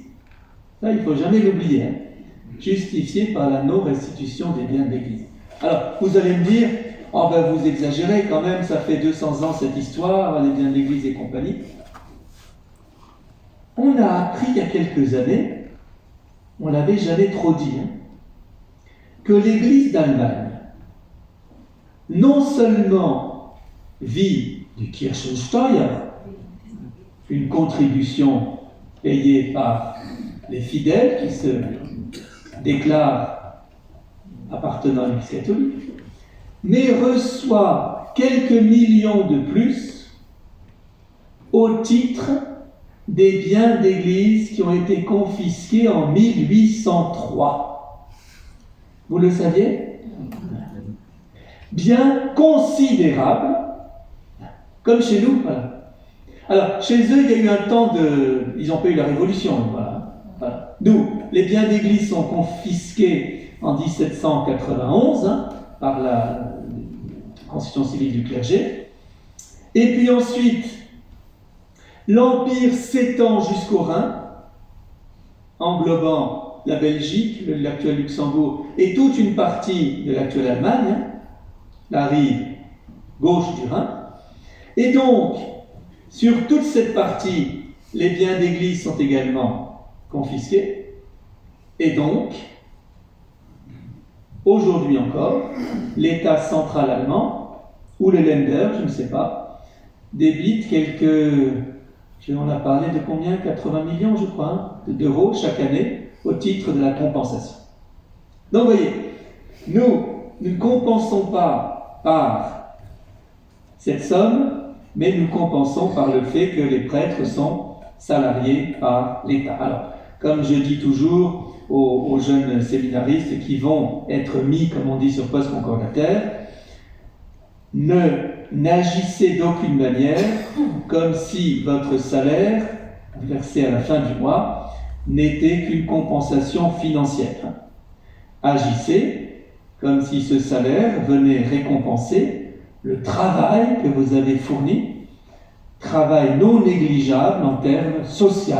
Ça, il ne faut jamais l'oublier. Hein. Justifié par la non-restitution des biens de l'Église. Alors, vous allez me dire, oh ben vous exagérez quand même, ça fait 200 ans cette histoire, les biens de l'Église et compagnie. On a appris il y a quelques années, on l'avait jamais trop dit, hein, que l'Église d'Allemagne non seulement vit du Kirchensteuer, une contribution payée par les fidèles qui se déclarent appartenant à l'Église catholique, mais reçoit quelques millions de plus au titre des biens d'église qui ont été confisqués en 1803. Vous le saviez? Bien considérable, comme chez nous. Voilà. Alors, chez eux, il y a eu un temps de... Ils n'ont pas eu la Révolution. Voilà. Nous, les biens d'église sont confisqués en 1791 par la Constitution civile du clergé. Et puis ensuite, l'Empire s'étend jusqu'au Rhin, englobant la Belgique, l'actuel Luxembourg, et toute une partie de l'actuelle Allemagne, la rive gauche du Rhin. Et donc, sur toute cette partie, les biens d'église sont également confisqués. Et donc, aujourd'hui encore, l'État central allemand, ou le Länder, je ne sais pas, débite quelques... On a parlé de combien? 80 millions, je crois, d'euros chaque année au titre de la compensation. Donc, vous voyez, nous ne compensons pas par cette somme, mais nous compensons par le fait que les prêtres sont salariés par l'État. Alors, comme je dis toujours aux jeunes séminaristes qui vont être mis, comme on dit, sur poste concordataire, n'agissez d'aucune manière comme si votre salaire, versé à la fin du mois, n'était qu'une compensation financière. Agissez comme si ce salaire venait récompenser le travail que vous avez fourni, travail non négligeable en termes sociaux,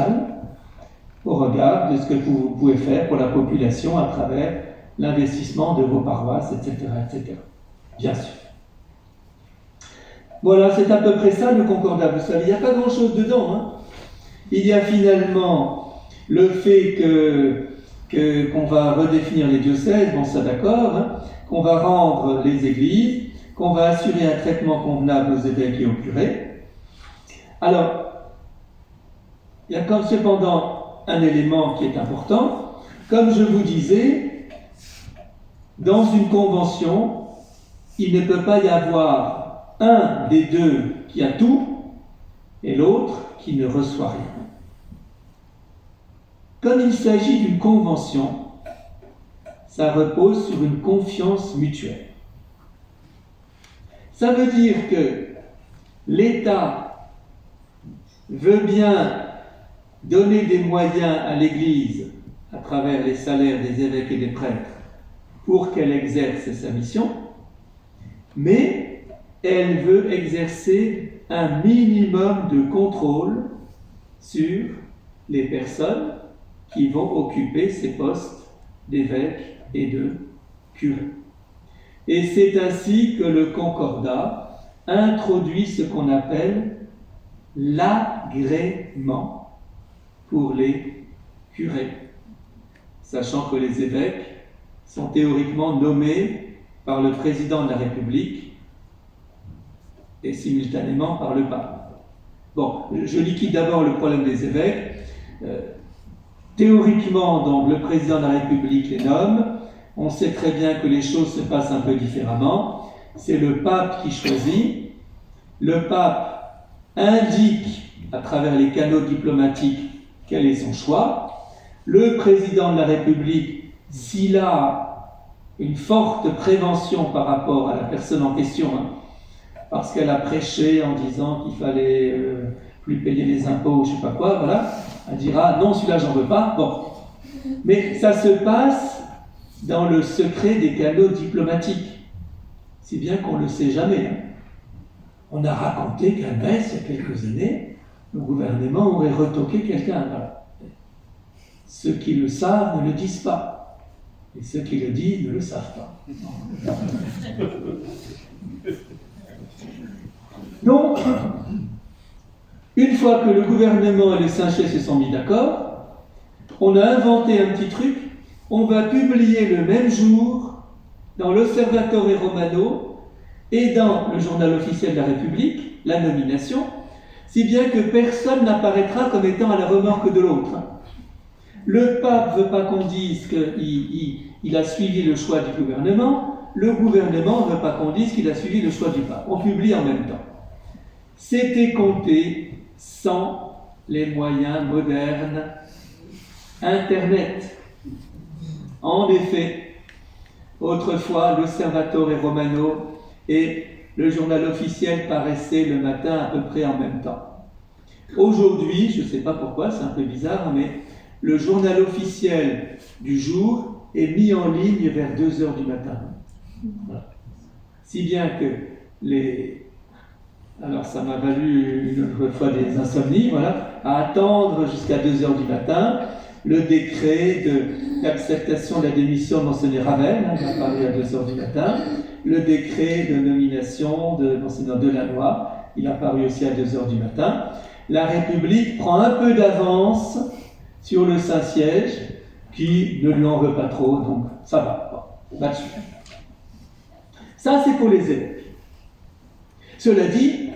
au regard de ce que vous pouvez faire pour la population à travers l'investissement de vos paroisses, etc., etc. Bien sûr. Voilà, c'est à peu près ça le concordat. Vous savez, il n'y a pas grand-chose dedans. Il y a finalement le fait qu'on va redéfinir les diocèses, bon ça d'accord, qu'on va rendre les églises, qu'on va assurer un traitement convenable aux évêques et aux curés. Alors, il y a comme cependant un élément qui est important. Comme je vous disais, dans une convention, il ne peut pas y avoir un des deux qui a tout et l'autre qui ne reçoit rien. Comme il s'agit d'une convention, ça repose sur une confiance mutuelle. Ça veut dire que l'État veut bien donner des moyens à l'Église à travers les salaires des évêques et des prêtres pour qu'elle exerce sa mission, mais elle veut exercer un minimum de contrôle sur les personnes qui vont occuper ces postes d'évêques et de curés. Et c'est ainsi que le Concordat introduit ce qu'on appelle l'agrément pour les curés, sachant que les évêques sont théoriquement nommés par le président de la République et simultanément par le pape. Bon, je liquide d'abord le problème des évêques. Théoriquement, donc, le président de la République les nomme. On sait très bien que les choses se passent un peu différemment. C'est le pape qui choisit. Le pape indique, à travers les canaux diplomatiques, quel est son choix. Le président de la République, s'il a une forte prévention par rapport à la personne en question, parce qu'elle a prêché en disant qu'il fallait plus payer les impôts ou je ne sais pas quoi, voilà, elle dira non, celui-là j'en veux pas. Bon. Mais ça se passe dans le secret des canaux diplomatiques, si bien qu'on ne le sait jamais. On a raconté qu'à Metz, il y a quelques années, le gouvernement aurait retoqué quelqu'un. Voilà. Ceux qui le savent ne le disent pas. Et ceux qui le disent ne le savent pas. Donc, une fois que le gouvernement et les Saint-Chais se sont mis d'accord, on a inventé un petit truc. On va publier le même jour, dans l'Osservatore Romano, et dans le journal officiel de la République, la nomination, si bien que personne n'apparaîtra comme étant à la remorque de l'autre. Le pape ne veut pas qu'on dise qu'il a suivi le choix du gouvernement, le gouvernement ne veut pas qu'on dise qu'il a suivi le choix du pape. On publie en même temps. C'était compté sans les moyens modernes, Internet. En effet, autrefois, l'Osservatore Romano et le journal officiel paraissaient le matin à peu près en même temps. Aujourd'hui, je ne sais pas pourquoi, c'est un peu bizarre, mais le journal officiel du jour est mis en ligne vers 2 heures du matin. Voilà. Si bien que alors ça m'a valu une autre fois des insomnies, voilà, à attendre jusqu'à 2 heures du matin, le décret d'acceptation de la démission de Monseigneur Ravel, qui a paru à 2 heures du matin, le décret de nomination de Monseigneur Delannoy, il a paru aussi à 2 heures du matin. La République prend un peu d'avance sur le Saint-Siège, qui ne lui en veut pas trop, donc ça va, va dessus. Ça, c'est pour les évêques. Cela dit,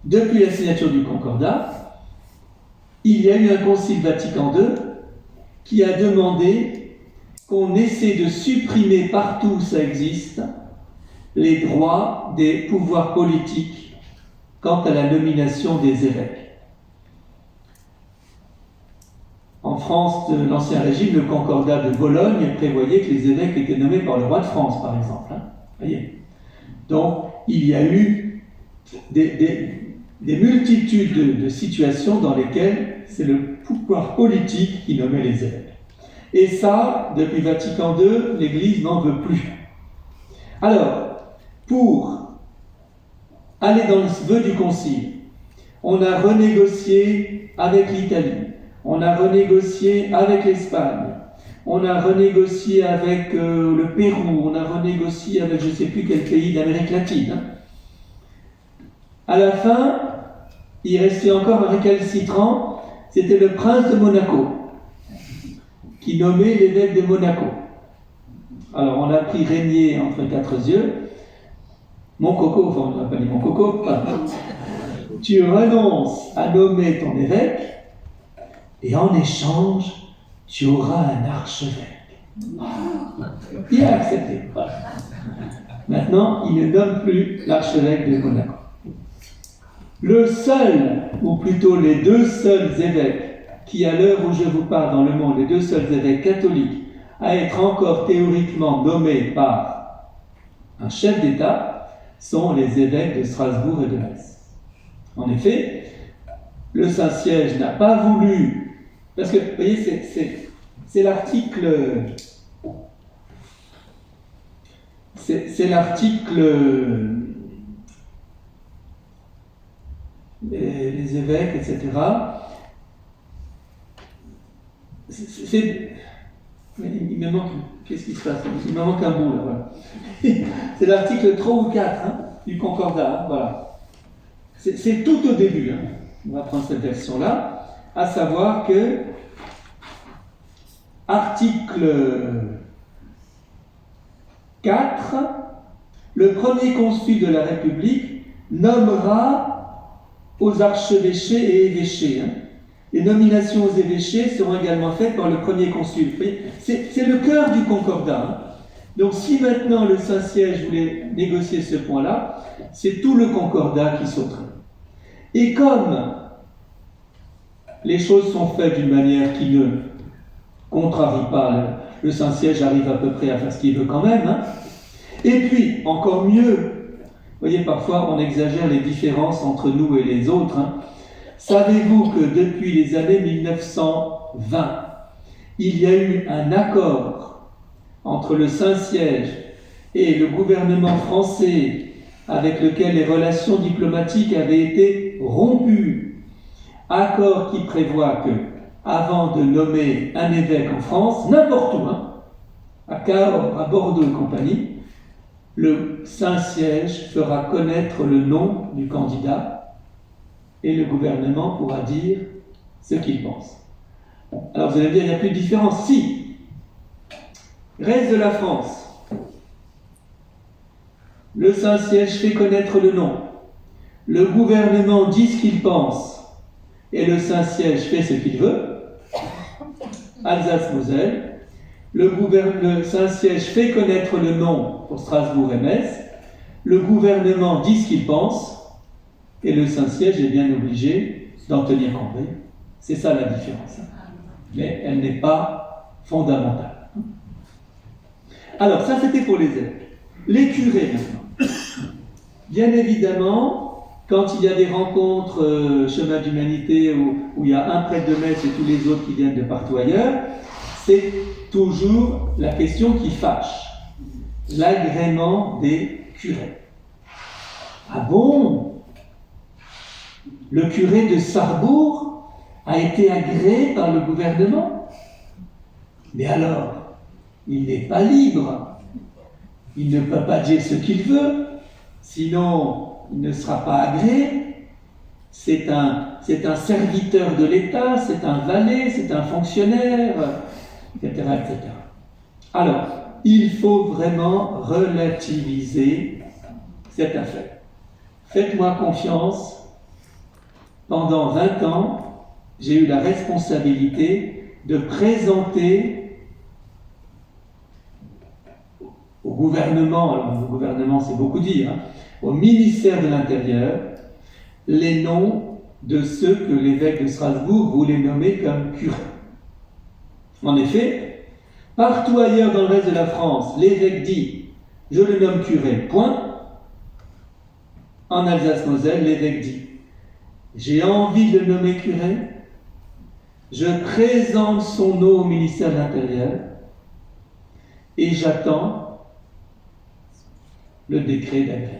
depuis la signature du Concordat, il y a eu un Concile Vatican II qui a demandé qu'on essaie de supprimer partout où ça existe les droits des pouvoirs politiques quant à la nomination des évêques. En France de l'Ancien Régime, le Concordat de Bologne prévoyait que les évêques étaient nommés par le roi de France, par exemple. Voyez. Donc, il y a eu des multitudes de situations dans lesquelles c'est le pouvoir politique qui nommait les évêques. Et ça, depuis Vatican II, l'Église n'en veut plus. Alors, pour aller dans le vœu du Concile, on a renégocié avec l'Italie, on a renégocié avec l'Espagne, on a renégocié avec le Pérou, on a renégocié avec je ne sais plus quel pays d'Amérique latine. À la fin, il restait encore un récalcitrant, c'était le prince de Monaco, qui nommait l'évêque de Monaco. Alors on a pris Régnier entre 4 yeux, mon coco, enfin on n'a pas dit mon coco, tu renonces à nommer ton évêque, et en échange, tu auras un archevêque. Il a accepté. Voilà. Maintenant, il ne nomme plus l'archevêque de Monaco. Le seul, ou plutôt les 2 seuls évêques, qui à l'heure où je vous parle dans le monde, les 2 seuls évêques catholiques, à être encore théoriquement nommés par un chef d'État, sont les évêques de Strasbourg et de Metz. En effet, le Saint-Siège n'a pas voulu. Parce que, vous voyez, c'est l'article. C'est l'article. Les évêques, etc. Il me manque. Qu'est-ce qui se passe? Il me manque un bout, là, voilà. C'est l'article 3 ou 4 du Concordat, voilà. C'est tout au début. On va prendre cette version-là. À savoir que, article 4, le premier consul de la République nommera aux archevêchés et évêchés. Les nominations aux évêchés seront également faites par le premier consul. C'est le cœur du Concordat. Donc si maintenant le Saint-Siège voulait négocier ce point-là, c'est tout le Concordat qui sauterait. Et comme les choses sont faites d'une manière qui ne contrarie pas, le Saint-Siège arrive à peu près à faire ce qu'il veut quand même. Et puis, encore mieux, vous voyez, parfois on exagère les différences entre nous et les autres. Savez-vous que depuis les années 1920, il y a eu un accord entre le Saint-Siège et le gouvernement français avec lequel les relations diplomatiques avaient été rompues? Accord qui prévoit que, avant de nommer un évêque en France, n'importe où, à Cahors, à Bordeaux et compagnie, le Saint-Siège fera connaître le nom du candidat et le gouvernement pourra dire ce qu'il pense. Alors vous allez me dire, il n'y a plus de différence. Si, Reste de la France. Le Saint-Siège fait connaître le nom. Le gouvernement dit ce qu'il pense. Et le Saint-Siège fait ce qu'il veut. Alsace-Moselle. Le Saint-Siège fait connaître le nom pour Strasbourg et Metz. Le gouvernement dit ce qu'il pense. Et le Saint-Siège est bien obligé d'en tenir compte. C'est ça la différence. Mais elle n'est pas fondamentale. Alors, ça c'était pour les évêques. Les curés maintenant. Bien évidemment, quand il y a des rencontres chemin d'humanité où il y a un prêtre de Metz et tous les autres qui viennent de partout ailleurs, c'est toujours la question qui fâche. L'agrément des curés. Ah bon? Le curé de Sarrebourg a été agréé par le gouvernement? Mais alors, il n'est pas libre. Il ne peut pas dire ce qu'il veut, sinon il ne sera pas agréé. C'est un serviteur de l'État, c'est un valet, c'est un fonctionnaire, etc., etc. Alors, il faut vraiment relativiser cette affaire. Faites-moi confiance. Pendant 20 ans, j'ai eu la responsabilité de présenter au gouvernement, alors le gouvernement c'est beaucoup dire, au ministère de l'Intérieur, les noms de ceux que l'évêque de Strasbourg voulait nommer comme curés. En effet, partout ailleurs dans le reste de la France, l'évêque dit « je le nomme curé, point ». En Alsace-Moselle, l'évêque dit « j'ai envie de le nommer curé, je présente son nom au ministère de l'Intérieur et j'attends le décret d'agrément. »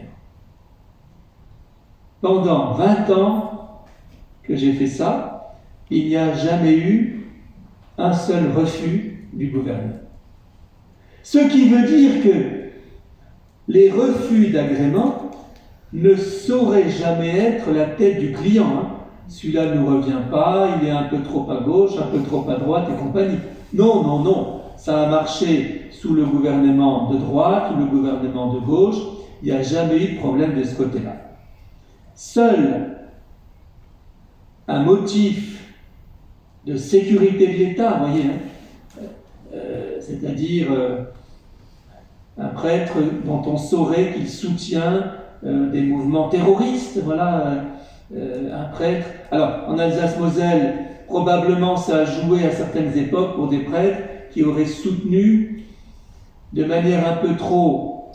Pendant 20 ans que j'ai fait ça, il n'y a jamais eu un seul refus du gouvernement. Ce qui veut dire que les refus d'agrément ne sauraient jamais être la tête du client. Celui-là ne nous revient pas, il est un peu trop à gauche, un peu trop à droite et compagnie. Non, non, non. Ça a marché sous le gouvernement de droite ou le gouvernement de gauche. Il n'y a jamais eu de problème de ce côté-là. Seul un motif de sécurité de l'État, vous voyez, c'est-à-dire un prêtre dont on saurait qu'il soutient des mouvements terroristes, voilà, un prêtre. Alors, en Alsace-Moselle, probablement ça a joué à certaines époques pour des prêtres qui auraient soutenu de manière un peu trop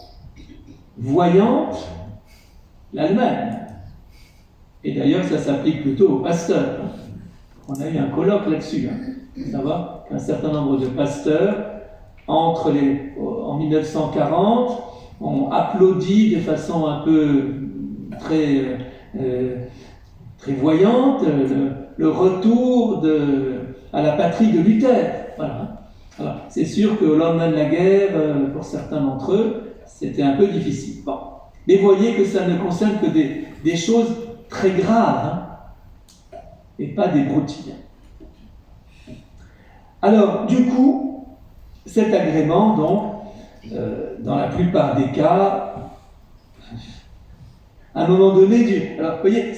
voyante l'Allemagne. Et d'ailleurs, ça s'applique plutôt aux pasteurs. On a eu un colloque là-dessus. Ça va qu'un certain nombre de pasteurs, en 1940, ont applaudi de façon un peu très voyante le retour à la patrie de Luther. Voilà. Alors, c'est sûr qu'au lendemain de la guerre, pour certains d'entre eux, c'était un peu difficile. Bon. Mais voyez que ça ne concerne que des choses très graves, et pas des broutilles. Alors, du coup, cet agrément, donc, dans la plupart des cas, à un moment donné, alors, vous voyez,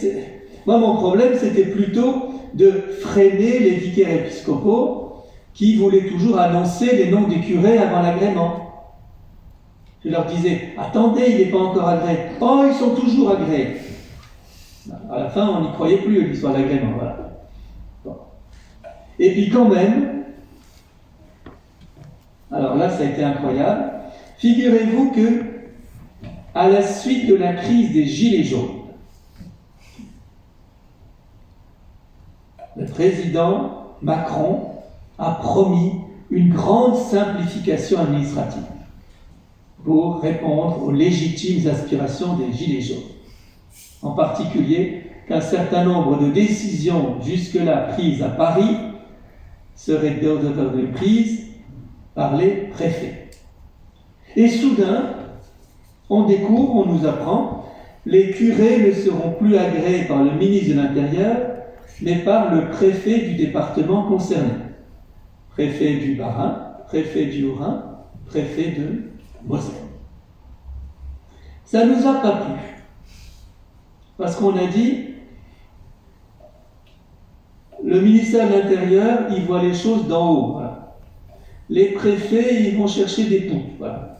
moi, mon problème, c'était plutôt de freiner les vicaires épiscopaux qui voulaient toujours annoncer les noms des curés avant l'agrément. Je leur disais, attendez, il n'est pas encore agréé. Oh, ils sont toujours agréés. À la fin, on n'y croyait plus, l'histoire de l'agrément. Voilà. Bon. Et puis quand même, alors là, ça a été incroyable. Figurez-vous que, à la suite de la crise des Gilets jaunes, le président Macron a promis une grande simplification administrative pour répondre aux légitimes aspirations des Gilets jaunes. En particulier, qu'un certain nombre de décisions jusque-là prises à Paris seraient désormais prises par les préfets. Et soudain, on découvre, on nous apprend, les curés ne seront plus agréés par le ministre de l'Intérieur, mais par le préfet du département concerné. Préfet du Bas-Rhin, préfet du Haut-Rhin, préfet de Moselle. Ça ne nous a pas plu. Parce qu'on a dit, le ministère de l'Intérieur, il voit les choses d'en haut. Voilà. Les préfets, ils vont chercher des poux. Voilà.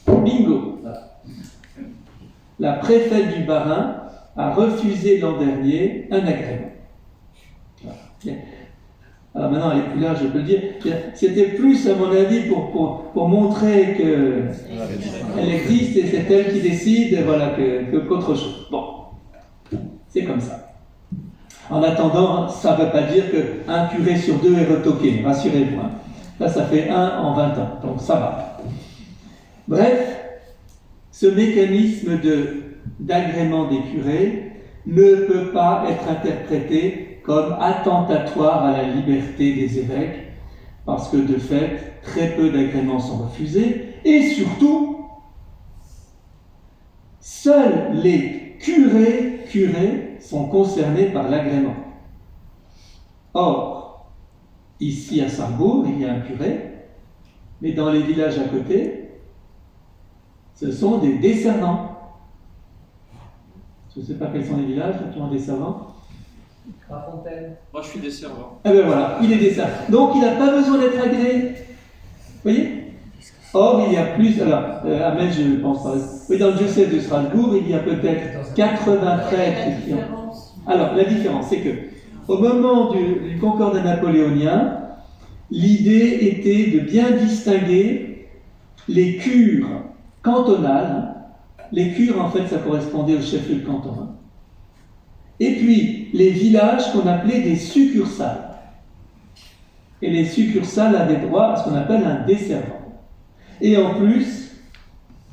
Bingo. Voilà. La préfète du Bas-Rhin a refusé l'an dernier un agrément. Voilà. Alors maintenant, elle n'est plus là, je peux le dire. C'était plus, à mon avis, pour montrer qu'elle existe et c'est elle qui décide, voilà, qu'autre chose. Bon, c'est comme ça. En attendant, ça ne veut pas dire qu'un curé sur deux est retoqué, rassurez-vous. Hein. Là, ça fait 1 en 20 ans, donc ça va. Bref, ce mécanisme d'agrément des curés ne peut pas être interprété comme attentatoire à la liberté des évêques, parce que de fait, très peu d'agréments sont refusés, et surtout, seuls les curés sont concernés par l'agrément. Or, ici à Sarrebourg, il y a un curé, mais dans les villages à côté, ce sont des desservants. Je ne sais pas quels sont les villages qui ont des servants. La Fontaine. Moi, je suis desservant. Eh bien voilà, il est desservant. Donc, il n'a pas besoin d'être agréé. Vous voyez ? Or, il y a plus. Alors, à Metz, je ne pense pas. Oui, dans le diocèse de Strasbourg, il y a peut-être 80 prêtres qui ont. Alors, la différence, c'est que, au moment du concordat napoléonien, l'idée était de bien distinguer les cures cantonales. Les cures, en fait, ça correspondait au chef-lieu de canton. Hein. Et puis, les villages qu'on appelait des succursales. Et les succursales avaient droit à ce qu'on appelle un desservant. Et en plus,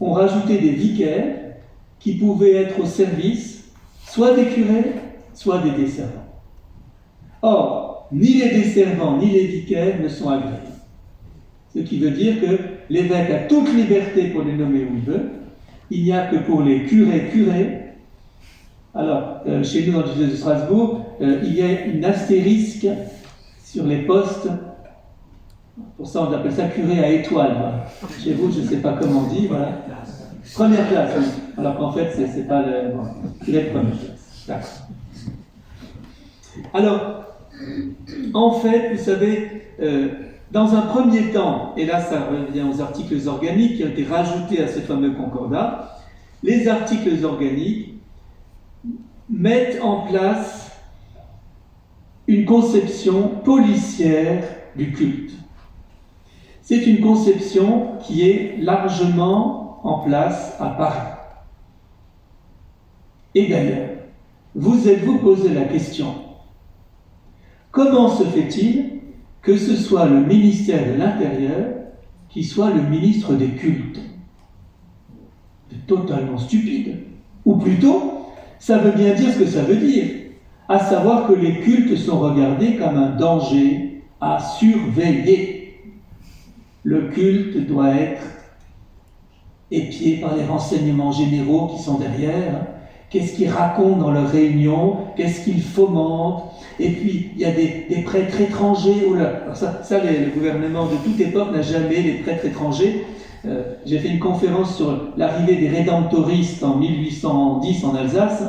on rajoutait des vicaires qui pouvaient être au service soit des curés, soit des desservants. Or, ni les desservants ni les vicaires ne sont agréés. Ce qui veut dire que l'évêque a toute liberté pour les nommer où il veut. Il n'y a que pour les curés. Alors, chez nous, dans le diocèse de Strasbourg, il y a une astérisque sur les postes. Pour ça, on appelle ça curé à étoile. Voilà. Chez vous, je ne sais pas comment on dit. Voilà. Première classe. Oui. Alors qu'en fait, c'est pas le curé de première classe. D'accord. Alors, en fait, vous savez, dans un premier temps, et là ça revient aux articles organiques qui ont été rajoutés à ce fameux concordat, les articles organiques mettent en place une conception policière du culte. C'est une conception qui est largement en place à Paris. Et d'ailleurs, vous êtes-vous posé la question, comment se fait-il que ce soit le ministère de l'Intérieur qui soit le ministre des cultes? C'est totalement stupide. Ou plutôt, ça veut bien dire ce que ça veut dire, à savoir que les cultes sont regardés comme un danger à surveiller. Le culte doit être épié par les renseignements généraux qui sont derrière. Qu'est-ce qu'ils racontent dans leurs réunions? Qu'est-ce qu'ils fomentent? Et puis, il y a des prêtres étrangers. Oh là, alors ça le gouvernement de toute époque n'a jamais les prêtres étrangers. J'ai fait une conférence sur l'arrivée des rédemptoristes en 1810 en Alsace.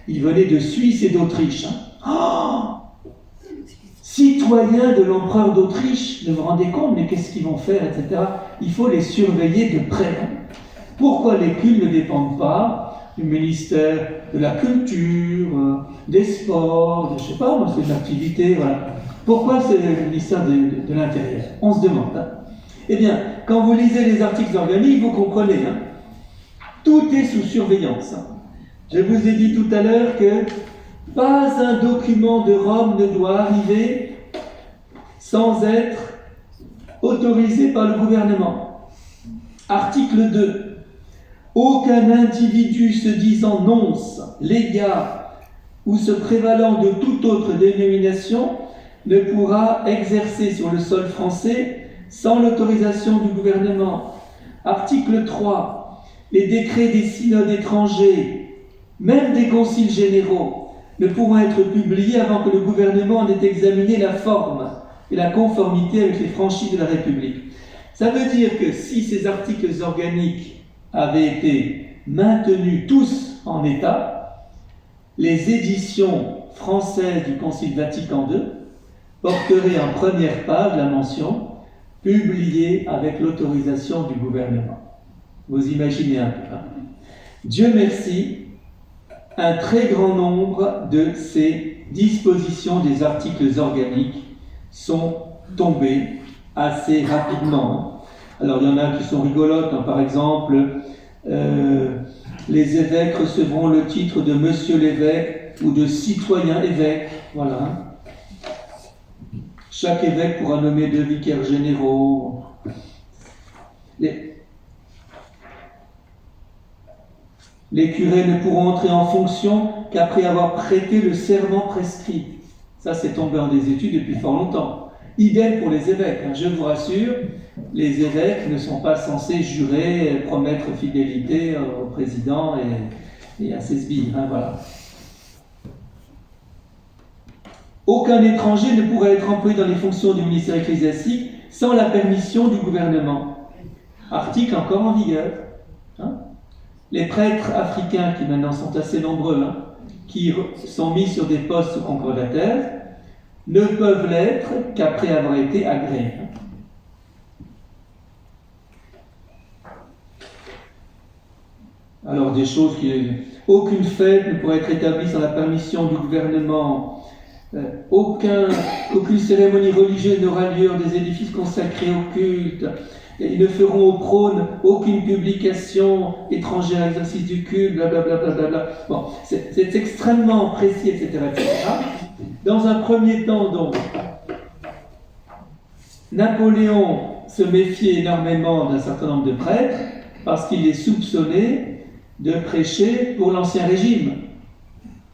Ils venaient de Suisse et d'Autriche. Oh, citoyens de l'empereur d'Autriche, vous vous rendez compte, mais qu'est-ce qu'ils vont faire, etc. Il faut les surveiller de près. Pourquoi les cultes ne dépendent pas du ministère de la culture, des sports, je ne sais pas, moi c'est une activité, voilà. Pourquoi c'est le ministère de l'Intérieur? On se demande. Hein. Eh bien, quand vous lisez les articles organiques, vous comprenez. Hein. Tout est sous surveillance. Hein. Je vous ai dit tout à l'heure que pas un document de Rome ne doit arriver sans être autorisé par le gouvernement. Article 2. Aucun individu se disant nonce, légat ou se prévalant de toute autre dénomination ne pourra exercer sur le sol français sans l'autorisation du gouvernement. Article 3. Les décrets des synodes étrangers, même des conciles généraux, ne pourront être publiés avant que le gouvernement en ait examiné la forme et la conformité avec les franchises de la République. Ça veut dire que si ces articles organiques avaient été maintenus tous en état, les éditions françaises du Concile Vatican II porteraient en première page la mention « publiée avec l'autorisation du gouvernement ». Vous imaginez un peu. Hein? Dieu merci, un très grand nombre de ces dispositions des articles organiques sont tombées assez rapidement. Alors il y en a qui sont rigolotes, hein. Par exemple, les évêques recevront le titre de Monsieur l'évêque ou de citoyen évêque. Voilà. Chaque évêque pourra nommer 2 vicaires généraux. Les curés ne pourront entrer en fonction qu'après avoir prêté le serment prescrit. Ça, c'est tombé en désuétude depuis fort longtemps. Idem pour les évêques. Hein. Je vous rassure, les évêques ne sont pas censés jurer, promettre fidélité au président et à ses sbires. Hein, voilà. Aucun étranger ne pourra être employé dans les fonctions du ministère ecclésiastique sans la permission du gouvernement. Article encore en vigueur. Hein. Les prêtres africains, qui maintenant sont assez nombreux, hein, qui sont mis sur des postes concordataires, ne peuvent l'être qu'après avoir été agréés. Alors des choses qui... Aucune fête ne pourrait être établie sans la permission du gouvernement. Aucune cérémonie religieuse n'aura lieu dans des édifices consacrés au culte. Ils ne feront au prône aucune publication étrangère à l'exercice du culte, blablabla. Bon, c'est extrêmement précis, etc., etc. Dans un premier temps, donc, Napoléon se méfiait énormément d'un certain nombre de prêtres parce qu'il les soupçonnait de prêcher pour l'Ancien Régime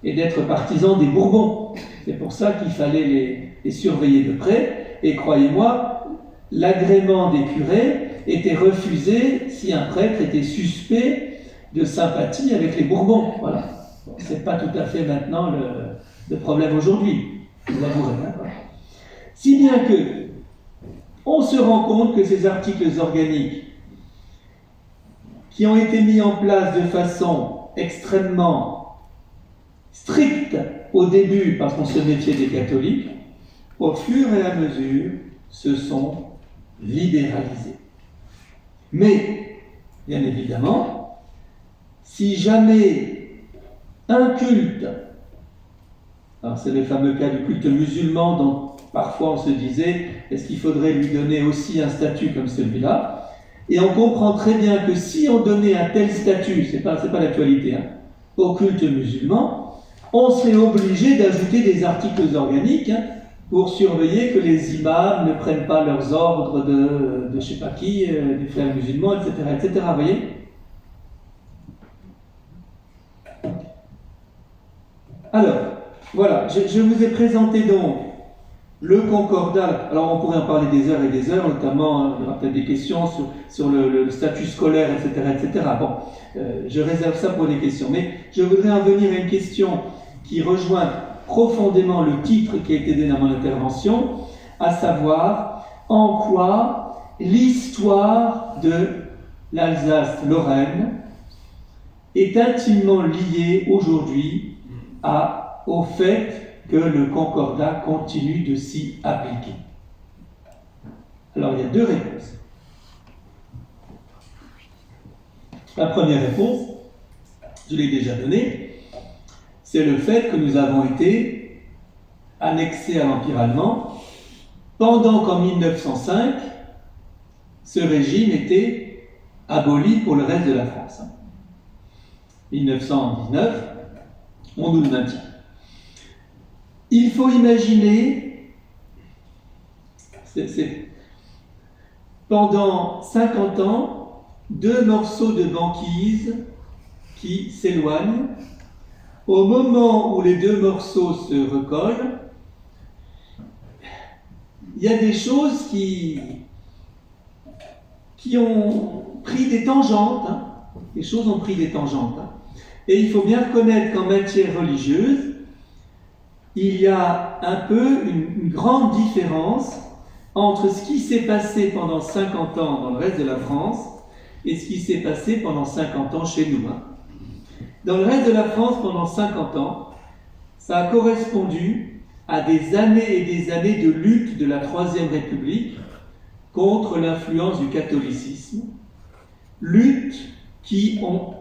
et d'être partisans des Bourbons. C'est pour ça qu'il fallait les surveiller de près. Et croyez-moi, l'agrément des curés était refusé si un prêtre était suspect de sympathie avec les Bourbons. Voilà. Bon, ce n'est pas tout à fait maintenant le problème aujourd'hui, vous l'avouerez. Hein, voilà. Si bien que on se rend compte que ces articles organiques qui ont été mis en place de façon extrêmement stricte au début parce qu'on se méfiait des catholiques, au fur et à mesure se sont libéralisés. Mais, bien évidemment, si jamais un culte, alors c'est le fameux cas du culte musulman dont parfois on se disait, est-ce qu'il faudrait lui donner aussi un statut comme celui-là? Et on comprend très bien que si on donnait un tel statut, c'est pas l'actualité, hein, au culte musulman, on serait obligé d'ajouter des articles organiques, hein, pour surveiller que les imams ne prennent pas leurs ordres de je ne sais pas qui, des frères musulmans, etc., etc. Vous voyez ? Alors, voilà, je vous ai présenté donc le concordat. Alors, on pourrait en parler des heures et des heures, notamment, hein, il y aura peut-être des questions sur le statut scolaire, etc., etc. Bon, je réserve ça pour des questions. Mais je voudrais en venir à une question qui rejoint profondément le titre qui a été donné à mon intervention, à savoir en quoi l'histoire de l'Alsace-Lorraine est intimement liée aujourd'hui au fait que le concordat continue de s'y appliquer. Alors il y a 2 réponses. La première réponse, je l'ai déjà donnée, c'est le fait que nous avons été annexés à l'Empire allemand pendant qu'en 1905, ce régime était aboli pour le reste de la France. 1919, on nous le maintient. Il faut imaginer, pendant 50 ans, 2 morceaux de banquise qui s'éloignent. Au moment où les 2 morceaux se recollent, il y a des choses qui ont pris des tangentes. Hein. Les choses ont pris des tangentes. Hein. Et il faut bien reconnaître qu'en matière religieuse, il y a un peu une grande différence entre ce qui s'est passé pendant 50 ans dans le reste de la France et ce qui s'est passé pendant 50 ans chez nous. Dans le reste de la France, pendant 50 ans, ça a correspondu à des années et des années de lutte de la Troisième République contre l'influence du catholicisme. Luttes qui ont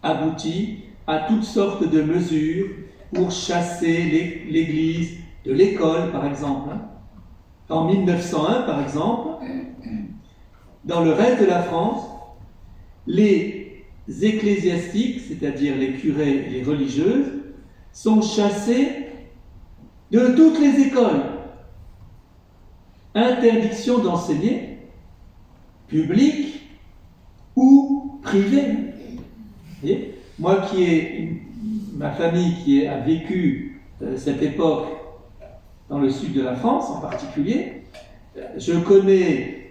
abouti à toutes sortes de mesures pour chasser l'Église de l'école, par exemple. En 1901, par exemple, dans le reste de la France, les ecclésiastiques, c'est-à-dire les curés et les religieuses, sont chassés de toutes les écoles. Interdiction d'enseigner, publique ou privée. Et moi ma famille qui a vécu cette époque dans le sud de la France en particulier, je connais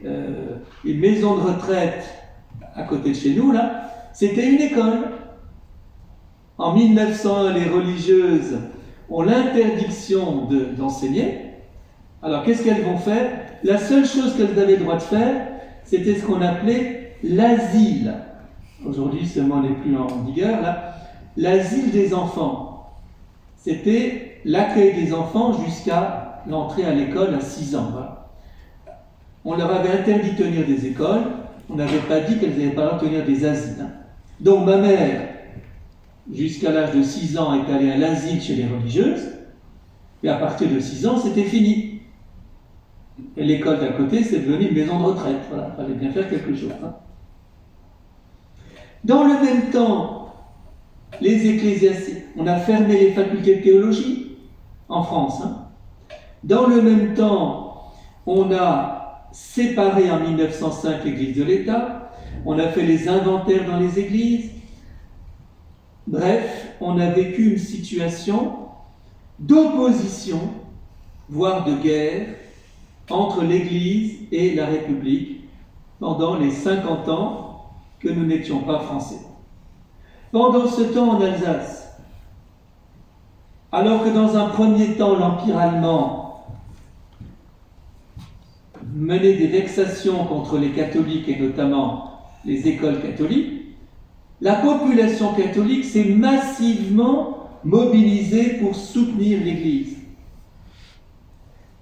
une maison de retraite à côté de chez nous, là, c'était une école. En 1901, les religieuses ont l'interdiction d'enseigner. Alors, qu'est-ce qu'elles vont faire? La seule chose qu'elles avaient le droit de faire, c'était ce qu'on appelait l'asile. Aujourd'hui, ce mot n'est plus en vigueur, là. L'asile des enfants. C'était l'accueil des enfants jusqu'à l'entrée à l'école à 6 ans. Voilà. On leur avait interdit de tenir des écoles, on n'avait pas dit qu'elles n'avaient pas le droit de tenir des asiles. Donc ma mère, jusqu'à l'âge de 6 ans, est allée à l'asile chez les religieuses, et à partir de 6 ans, c'était fini. Et l'école d'à côté, c'est devenu une maison de retraite. Voilà, il fallait bien faire quelque chose. Dans le même temps, les ecclésiastiques, on a fermé les facultés de théologie en France. Dans le même temps, on a séparé en 1905 l'Église de l'État, on a fait les inventaires dans les églises. Bref, on a vécu une situation d'opposition, voire de guerre, entre l'Église et la République pendant les 50 ans que nous n'étions pas français. Pendant ce temps en Alsace, alors que dans un premier temps l'Empire allemand menait des vexations contre les catholiques et notamment les écoles catholiques, la population catholique s'est massivement mobilisée pour soutenir l'Église.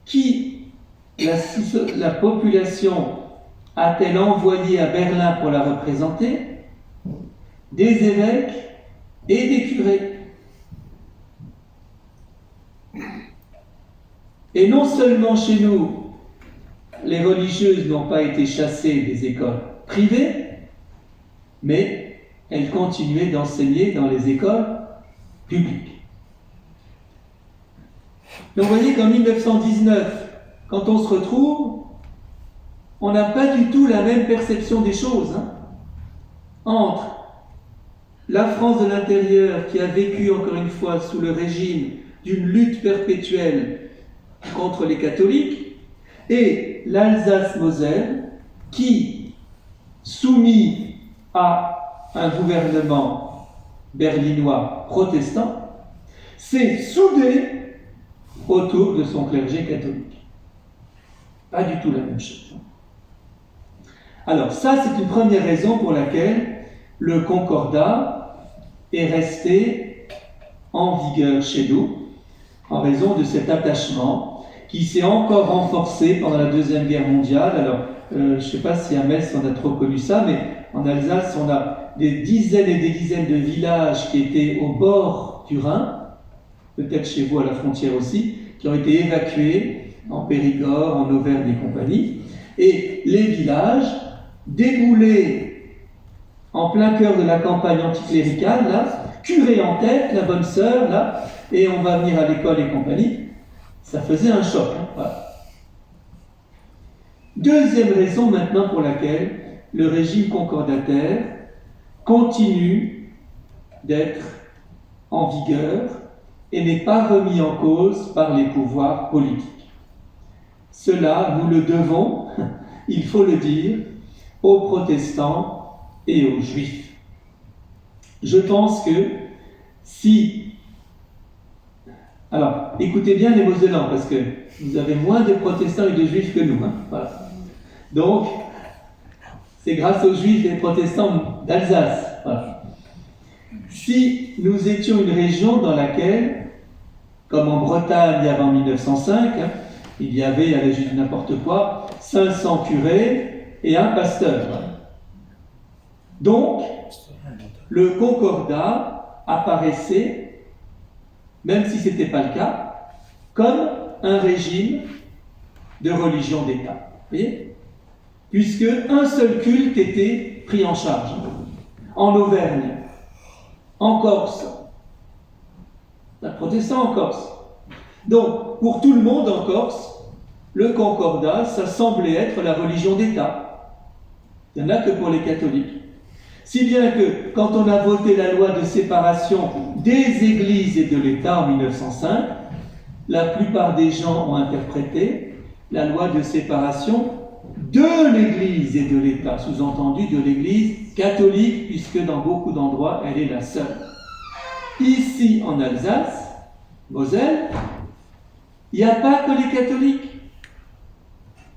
Qui la population a-t-elle envoyé à Berlin pour la représenter? Des évêques et des curés. Et non seulement chez nous, les religieuses n'ont pas été chassées des écoles privées, mais elles continuaient d'enseigner dans les écoles publiques. Donc vous voyez qu'en 1919, quand on se retrouve, on n'a pas du tout la même perception des choses. Entre la France de l'intérieur qui a vécu encore une fois sous le régime d'une lutte perpétuelle contre les catholiques et l'Alsace-Moselle qui, soumis à un gouvernement berlinois protestant, s'est soudé autour de son clergé catholique. Pas du tout la même chose. Alors ça, c'est une première raison pour laquelle le concordat est resté en vigueur chez nous, en raison de cet attachement qui s'est encore renforcé pendant la Deuxième Guerre mondiale. Alors, je ne sais pas si à Metz on a trop connu ça, mais en Alsace, on a des dizaines et des dizaines de villages qui étaient au bord du Rhin, peut-être chez vous à la frontière aussi, qui ont été évacués en Périgord, en Auvergne et compagnie. Et les villages, déboulés en plein cœur de la campagne anticléricale, là, curé en tête, la bonne sœur, là, et on va venir à l'école et compagnie, ça faisait un choc. Voilà. Deuxième raison maintenant pour laquelle le régime concordataire continue d'être en vigueur et n'est pas remis en cause par les pouvoirs politiques. Cela, nous le devons, il faut le dire, aux protestants et aux juifs. Je pense que si Alors, écoutez bien les Mosellans, parce que vous avez moins de protestants et de juifs que nous. Hein, voilà. Donc, c'est grâce aux juifs et protestants d'Alsace. Voilà. Si nous étions une région dans laquelle, comme en Bretagne avant 1905, hein, il y avait, à la juste n'importe quoi, 500 curés et un pasteur. Donc, le concordat apparaissait, même si ce n'était pas le cas, comme un régime de religion d'État. Vous voyez ? Puisque un seul culte était pris en charge. En Auvergne, en Corse, un protestant en Corse. Donc, pour tout le monde en Corse, le concordat, ça semblait être la religion d'État. Il n'y en a que pour les catholiques. Si bien que, quand on a voté la loi de séparation des églises et de l'État en 1905, la plupart des gens ont interprété la loi de séparation de l'Église et de l'État, sous-entendu de l'Église catholique, puisque dans beaucoup d'endroits, elle est la seule. Ici, en Alsace, Moselle, il n'y a pas que les catholiques.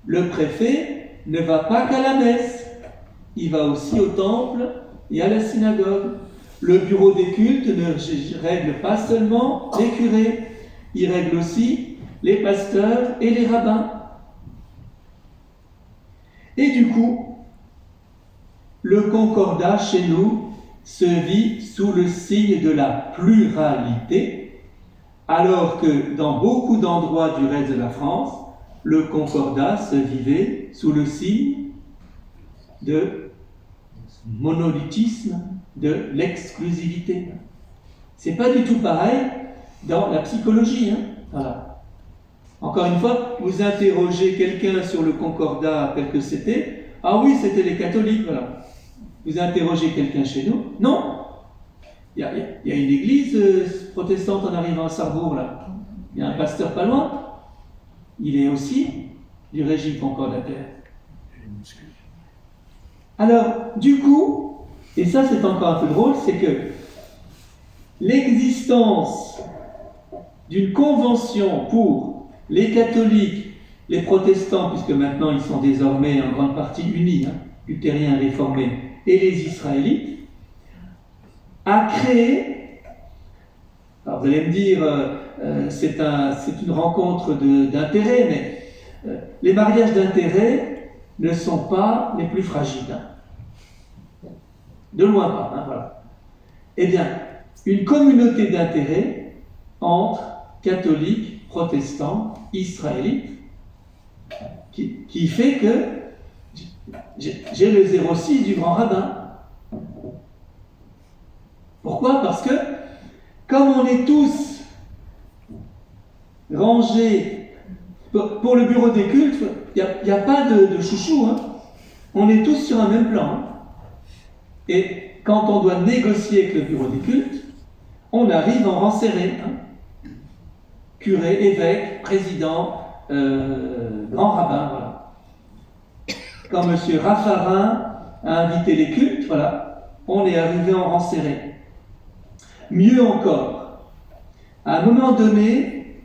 Le préfet ne va pas qu'à la messe. Il va aussi au temple et à la synagogue. Le bureau des cultes ne règle pas seulement les curés, il règle aussi les pasteurs et les rabbins. Et du coup, le concordat chez nous se vit sous le signe de la pluralité, alors que dans beaucoup d'endroits du reste de la France, le concordat se vivait sous le signe de monolithisme, de l'exclusivité. C'est pas du tout pareil dans la psychologie. Hein. Voilà. Encore une fois, vous interrogez quelqu'un sur le concordat tel que c'était. Ah oui, c'était les catholiques, voilà. Vous interrogez quelqu'un chez nous. Non. Il y a une église protestante en arrivant à Sarrebourg, là. Il y a un pasteur pas loin. Il est aussi du régime concordataire. Alors, du coup, et ça c'est encore un peu drôle, c'est que l'existence d'une convention pour les catholiques, les protestants, puisque maintenant ils sont désormais en grande partie unis, hein, luthériens réformés, et les israélites, a créé, alors vous allez me dire, c'est une rencontre d'intérêts, mais les mariages d'intérêts ne sont pas les plus fragiles. Hein. De loin pas, hein, voilà. Eh bien, une communauté d'intérêts entre catholiques, protestants, israélites, qui fait que j'ai le 06 du grand rabbin. Pourquoi ? Parce que, comme on est tous rangés pour le bureau des cultes, il n'y a pas de chouchou. Hein. On est tous sur un même plan. Hein. Et quand on doit négocier avec le bureau des cultes, on arrive en rang serré. Hein. Curé, évêque, président, grand rabbin, voilà. Quand M. Raffarin a invité les cultes, voilà, on est arrivé en rang serré. Mieux encore, à un moment donné,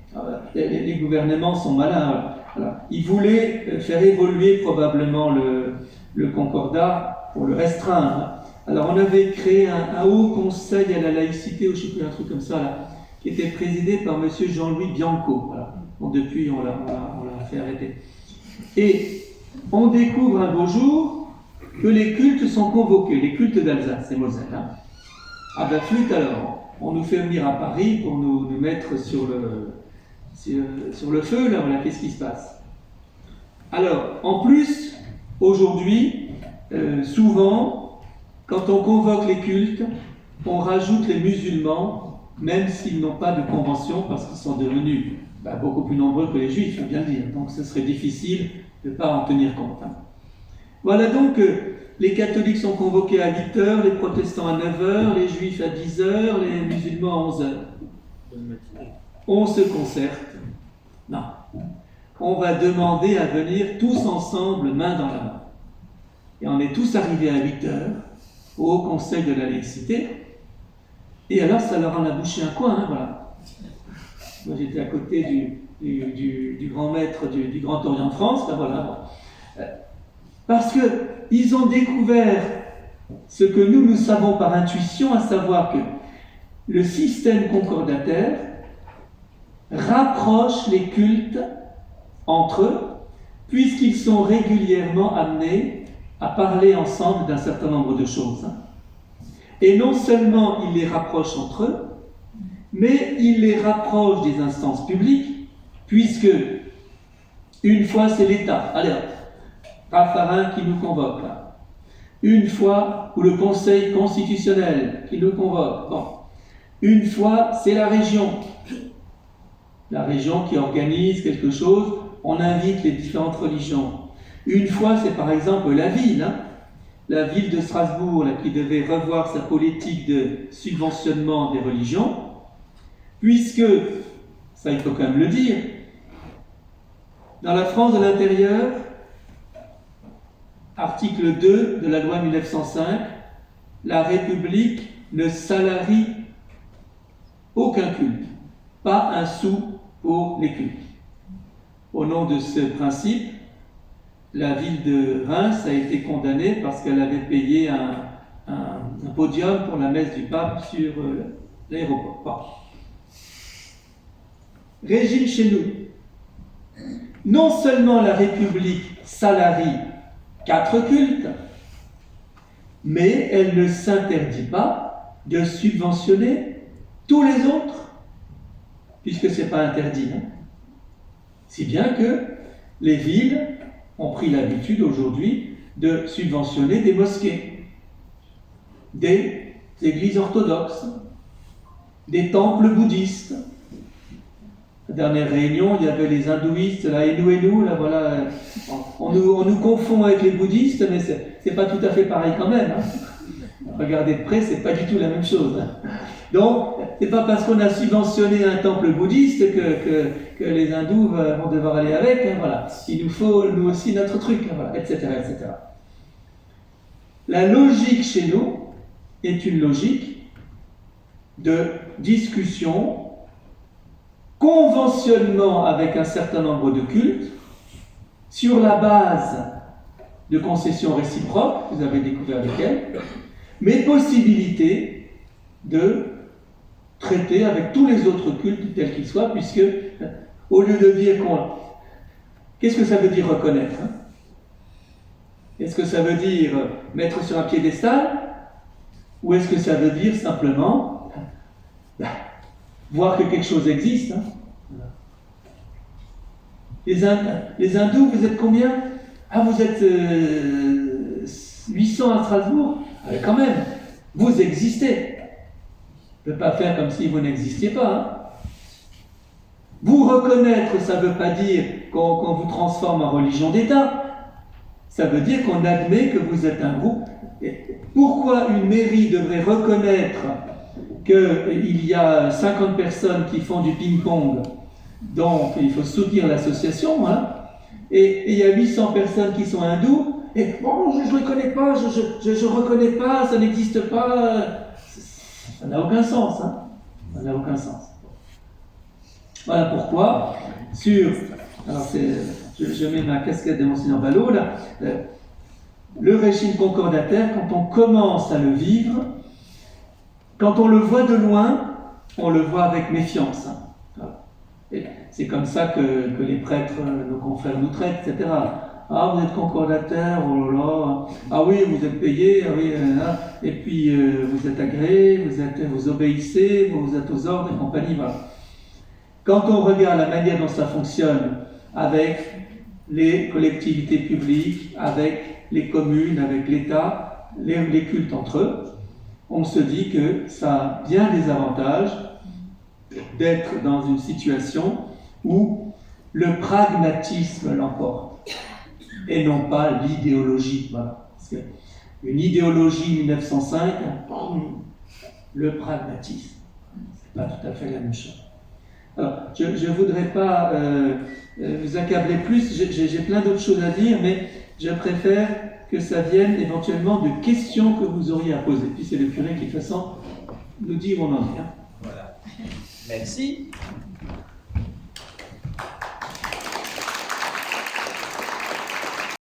les gouvernements sont malins, voilà. Ils voulaient faire évoluer probablement le concordat pour le restreindre. Alors on avait créé un haut conseil à la laïcité, ou je ne sais plus, un truc comme ça, là, qui était présidé par M. Jean-Louis Bianco. Voilà. Bon, depuis, on l'a fait arrêter. Et on découvre un beau jour que les cultes sont convoqués, les cultes d'Alsace et Moselle. Hein. Ah ben flûte alors, on nous fait venir à Paris pour nous mettre sur le feu, là, voilà, qu'est-ce qui se passe? Alors, en plus, aujourd'hui, souvent, quand on convoque les cultes, on rajoute les musulmans, même s'ils n'ont pas de convention, parce qu'ils sont devenus beaucoup plus nombreux que les juifs, il faut bien le dire. Donc ce serait difficile de ne pas en tenir compte. Hein. Voilà donc les catholiques sont convoqués à 8h, les protestants à 9h, les juifs à 10h, les musulmans à 11h. On se concerte. Non. On va demander à venir tous ensemble, main dans la main. Et on est tous arrivés à 8h au Haut Conseil de la laïcité. Et alors, ça leur en a bouché un coin, hein, voilà. Moi, j'étais à côté du grand maître du Grand Orient de France. Ben voilà. Parce qu'ils ont découvert ce que nous savons par intuition, à savoir que le système concordataire rapproche les cultes entre eux, puisqu'ils sont régulièrement amenés à parler ensemble d'un certain nombre de choses. Et non seulement il les rapproche entre eux, mais il les rapproche des instances publiques, puisque une fois c'est l'État, allez hop, Raffarin qui nous convoque là. Une fois, ou le Conseil constitutionnel qui nous convoque. Bon. Une fois, c'est la région qui organise quelque chose, on invite les différentes religions. Une fois, c'est par exemple la ville de Strasbourg là, qui devait revoir sa politique de subventionnement des religions, puisque, ça il faut quand même le dire, dans la France de l'intérieur, article 2 de la loi 1905, la République ne salarie aucun culte, pas un sou pour les cultes. Au nom de ce principe, la ville de Reims a été condamnée parce qu'elle avait payé un podium pour la messe du pape sur l'aéroport. Bon. Régime chez nous. Non seulement la République salarie 4 cultes, mais elle ne s'interdit pas de subventionner tous les autres, puisque ce n'est pas interdit. Si bien que les villes ont pris l'habitude aujourd'hui de subventionner des mosquées, des églises orthodoxes, des temples bouddhistes. La dernière réunion, il y avait les hindouistes, là, Enu, là, voilà. On nous confond avec les bouddhistes, mais c'est pas tout à fait pareil quand même. Regardez de près, c'est pas du tout la même chose. Donc, c'est pas parce qu'on a subventionné un temple bouddhiste que les hindous vont devoir aller avec. Voilà. Il nous faut, nous aussi, notre truc, voilà, etc., etc. La logique chez nous est une logique de discussion, conventionnement avec un certain nombre de cultes, sur la base de concessions réciproques, vous avez découvert lesquelles, mais possibilité de traiter avec tous les autres cultes tels qu'ils soient, puisque, au lieu de dire qu'on... Qu'est-ce que ça veut dire reconnaître ? Est-ce que ça veut dire mettre sur un piédestal ? Ou est-ce que ça veut dire simplement voir que quelque chose existe ? Les hindous, vous êtes combien ? Ah, vous êtes 800 à Strasbourg ? Ah, quand même, vous existez. Ne pas faire comme si vous n'existiez pas. Vous reconnaître, ça ne veut pas dire qu'on vous transforme en religion d'État. Ça veut dire qu'on admet que vous êtes un groupe. Et pourquoi une mairie devrait reconnaître qu'il y a 50 personnes qui font du ping-pong, donc il faut soutenir l'association, et il y a 800 personnes qui sont hindous, et bon, je ne reconnais pas, je reconnais pas, ça n'existe pas. Ça n'a aucun sens. Ça n'a aucun sens. Voilà pourquoi, alors je mets ma casquette de Monseigneur Ballot, là, le régime concordataire, quand on commence à le vivre, quand on le voit de loin, on le voit avec méfiance. Et c'est comme ça que les prêtres, nos confrères nous traitent, etc. Ah, vous êtes concordataire, oh là là. Ah oui, vous êtes payé, ah oui, et puis vous êtes agréé, vous obéissez, vous êtes aux ordres et compagnie, voilà. Quand on regarde la manière dont ça fonctionne avec les collectivités publiques, avec les communes, avec l'État, les cultes entre eux, on se dit que ça a bien des avantages d'être dans une situation où le pragmatisme l'emporte et non pas l'idéologie. Voilà. Parce qu'une idéologie 1905, le pragmatisme, c'est pas tout à fait la même chose. Alors, je ne voudrais pas vous accabler plus, j'ai plein d'autres choses à dire, mais je préfère que ça vienne éventuellement de questions que vous auriez à poser. Puis c'est le curé qui, de toute façon, nous dit où on en est. Voilà. Merci.